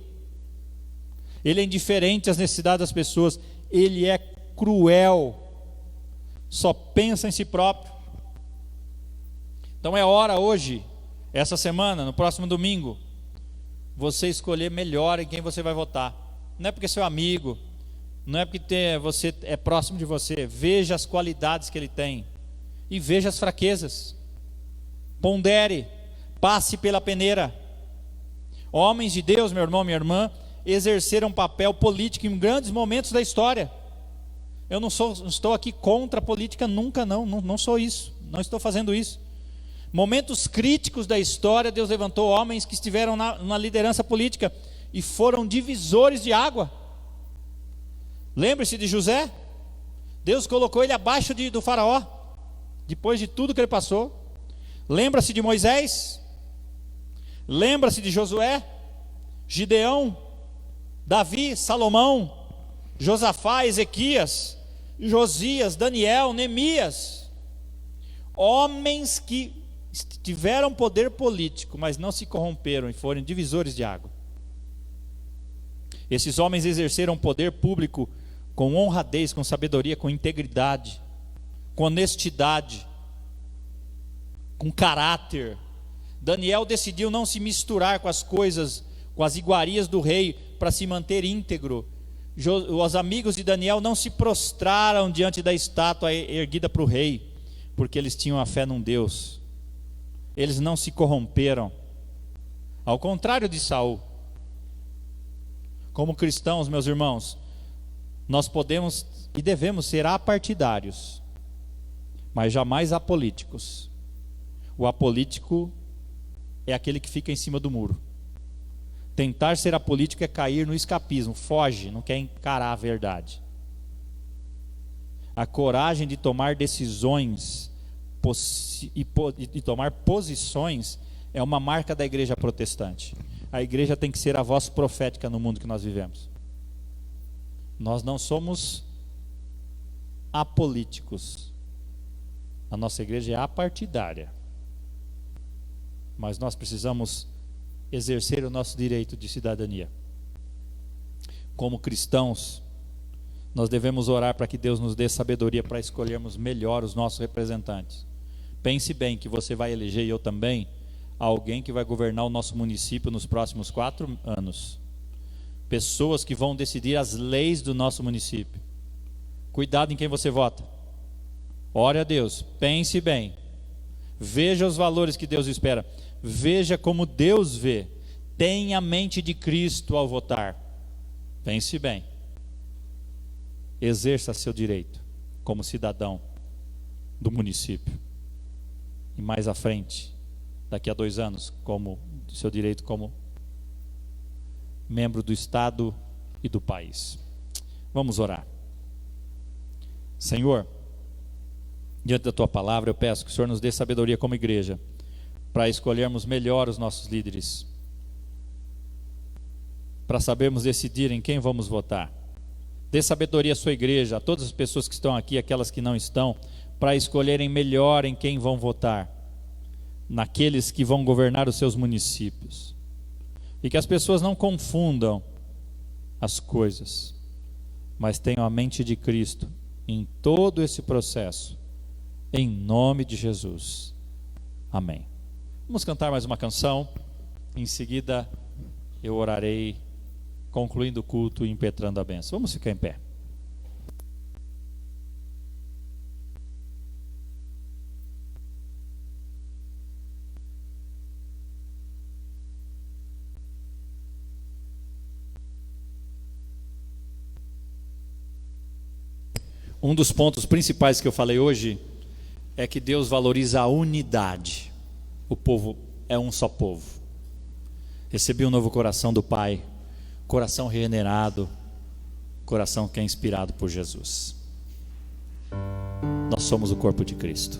Speaker 4: Ele é indiferente às necessidades das pessoas. Ele é cruel. Só pensa em si próprio. Então é hora hoje, essa semana, no próximo domingo, você escolher melhor em quem você vai votar. Não é porque é seu amigo, não é porque você é próximo de você. Veja as qualidades que ele tem e veja as fraquezas. Pondere, passe pela peneira. Homens de Deus, meu irmão, minha irmã, exerceram papel político em grandes momentos da história. Eu não estou aqui contra a política, nunca, não sou isso, não estou fazendo isso. Momentos críticos da história, Deus levantou homens que estiveram na liderança política e foram divisores de água. Lembre-se de José. Deus colocou ele abaixo do faraó, depois de tudo que ele passou. Lembra-se de Moisés. Lembra-se de Josué, Gideão, Davi, Salomão, Josafá, Ezequias, Josias, Daniel, Neemias. Homens que tiveram poder político, mas não se corromperam e foram divisores de água. Esses homens exerceram poder público com honradez, com sabedoria, com integridade, com honestidade, com caráter. Daniel decidiu não se misturar com as coisas, com as iguarias do rei, para se manter íntegro. Os amigos de Daniel não se prostraram diante da estátua erguida para o rei, porque eles tinham a fé num Deus. Eles não se corromperam. Ao contrário de Saul. Como cristãos, meus irmãos, nós podemos e devemos ser apartidários, mas jamais apolíticos. O apolítico é aquele que fica em cima do muro. Tentar ser apolítico é cair no escapismo, foge, não quer encarar a verdade. A coragem de tomar decisões e tomar posições é uma marca da igreja protestante. A igreja tem que ser a voz profética no mundo que nós vivemos. Nós não somos apolíticos. A nossa igreja é apartidária. Mas nós precisamos exercer o nosso direito de cidadania. Como cristãos, nós devemos orar para que Deus nos dê sabedoria para escolhermos melhor os nossos representantes. Pense bem que você vai eleger, e eu também, alguém que vai governar o nosso município nos próximos 4 anos. Pessoas que vão decidir as leis do nosso município. Cuidado em quem você vota. Ore a Deus, pense bem. Veja os valores que Deus espera. Veja como Deus vê. Tenha a mente de Cristo ao votar. Pense bem. Exerça seu direito como cidadão do município. E mais à frente, daqui a 2 anos, como seu direito como membro do Estado e do país. Vamos orar. Senhor, diante da Tua palavra, eu peço que o Senhor nos dê sabedoria como igreja, para escolhermos melhor os nossos líderes, para sabermos decidir em quem vamos votar. Dê sabedoria à sua igreja, a todas as pessoas que estão aqui, aquelas que não estão, para escolherem melhor em quem vão votar, naqueles que vão governar os seus municípios. E que as pessoas não confundam as coisas, mas tenham a mente de Cristo em todo esse processo, em nome de Jesus. Amém. Vamos cantar mais uma canção, em seguida eu orarei, concluindo o culto e impetrando a bênção. Vamos ficar em pé. Um dos pontos principais que eu falei hoje é que Deus valoriza a unidade. O povo é um só povo. Recebi um novo coração do Pai, coração regenerado, coração que é inspirado por Jesus. Nós somos o corpo de Cristo.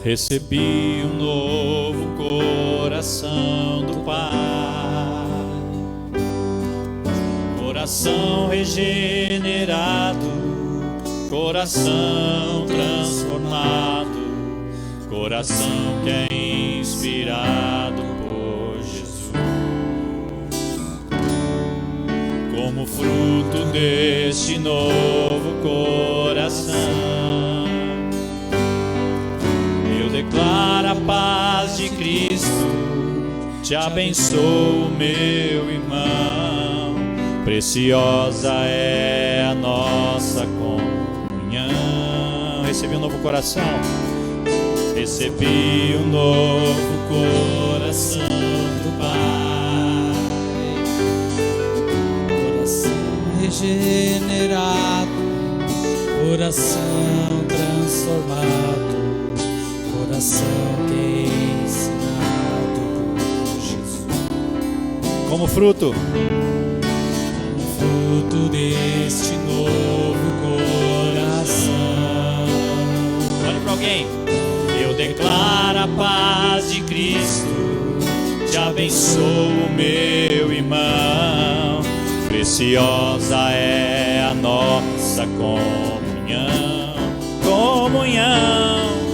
Speaker 4: Recebi um novo coração do Pai, coração regenerado, coração transformado, coração que é inspirado por Jesus. Como fruto deste novo coração, declara a paz de Cristo, te abençoo, meu irmão. Preciosa é a nossa comunhão. Recebi um novo coração. Recebi um novo coração do Pai,
Speaker 2: coração regenerado, coração transformado, coração que é ensinado por Jesus.
Speaker 4: Como fruto
Speaker 2: deste novo coração.
Speaker 4: Olha para alguém. Eu declaro a paz de Cristo, te abençoo, meu irmão. Preciosa é a nossa comunhão.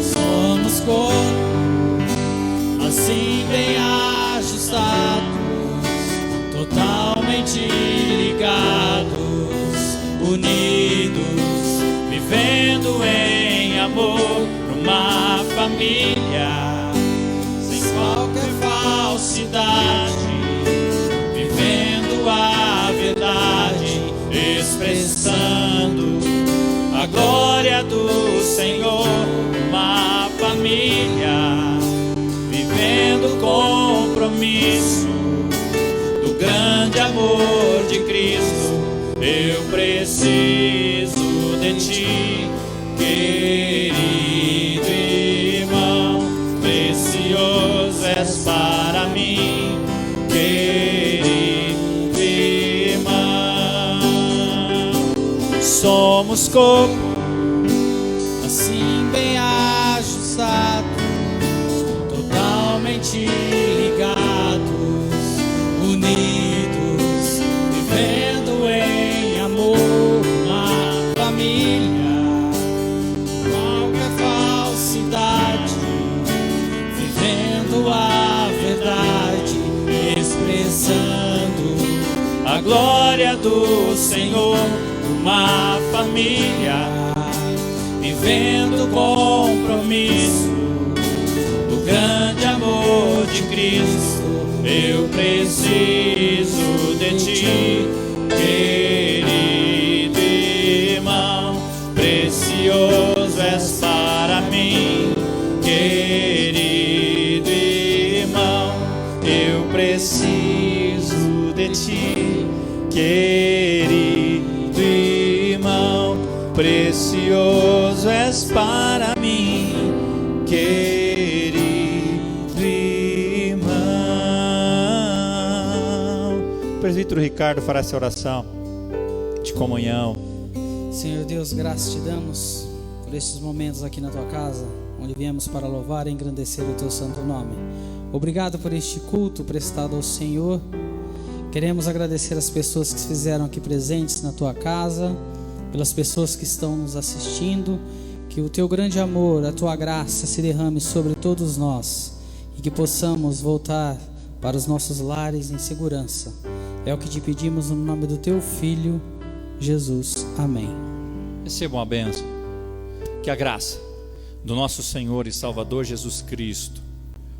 Speaker 2: Somos corpo, assim bem ajustados, totalmente ligados, unidos, vivendo em amor, numa família, sem qualquer falsidade, vivendo a verdade, expressando a glória do Senhor. Uma família vivendo compromisso do grande amor de Cristo. Eu preciso de ti, querido.
Speaker 4: mim, querido irmão. Somos corpo,
Speaker 2: assim bem ajustados, totalmente ligados, unidos, vivendo em amor, uma família. Qualquer falsidade, vivendo a verdade, expressando
Speaker 4: a glória do Senhor, uma família, vivendo o compromisso do grande amor de Cristo. Eu preciso de ti, querido irmão, precioso és para mim, querido irmão. Eu preciso de ti, querido irmão, precioso és para mim, querido irmão. O presbítero Ricardo fará essa oração de comunhão.
Speaker 2: Senhor Deus, graças te damos por estes momentos aqui na tua casa, onde viemos para louvar e engrandecer o teu santo nome. Obrigado por este culto prestado ao Senhor. Queremos agradecer as pessoas que se fizeram aqui presentes na tua casa, pelas pessoas que estão nos assistindo. Que o teu grande amor, a tua graça se derrame sobre todos nós e que possamos voltar para os nossos lares em segurança. É o que te pedimos no nome do teu Filho, Jesus. Amém.
Speaker 4: Recebam a bênção. Que a graça do nosso Senhor e Salvador Jesus Cristo,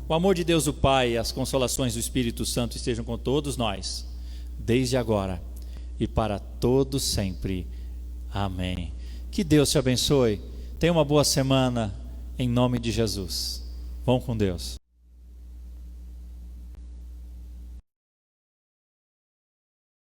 Speaker 4: o amor de Deus o Pai e as consolações do Espírito Santo estejam com todos nós, desde agora e para todos sempre. Amém. Que Deus te abençoe. Tenha uma boa semana, em nome de Jesus. Vão com Deus.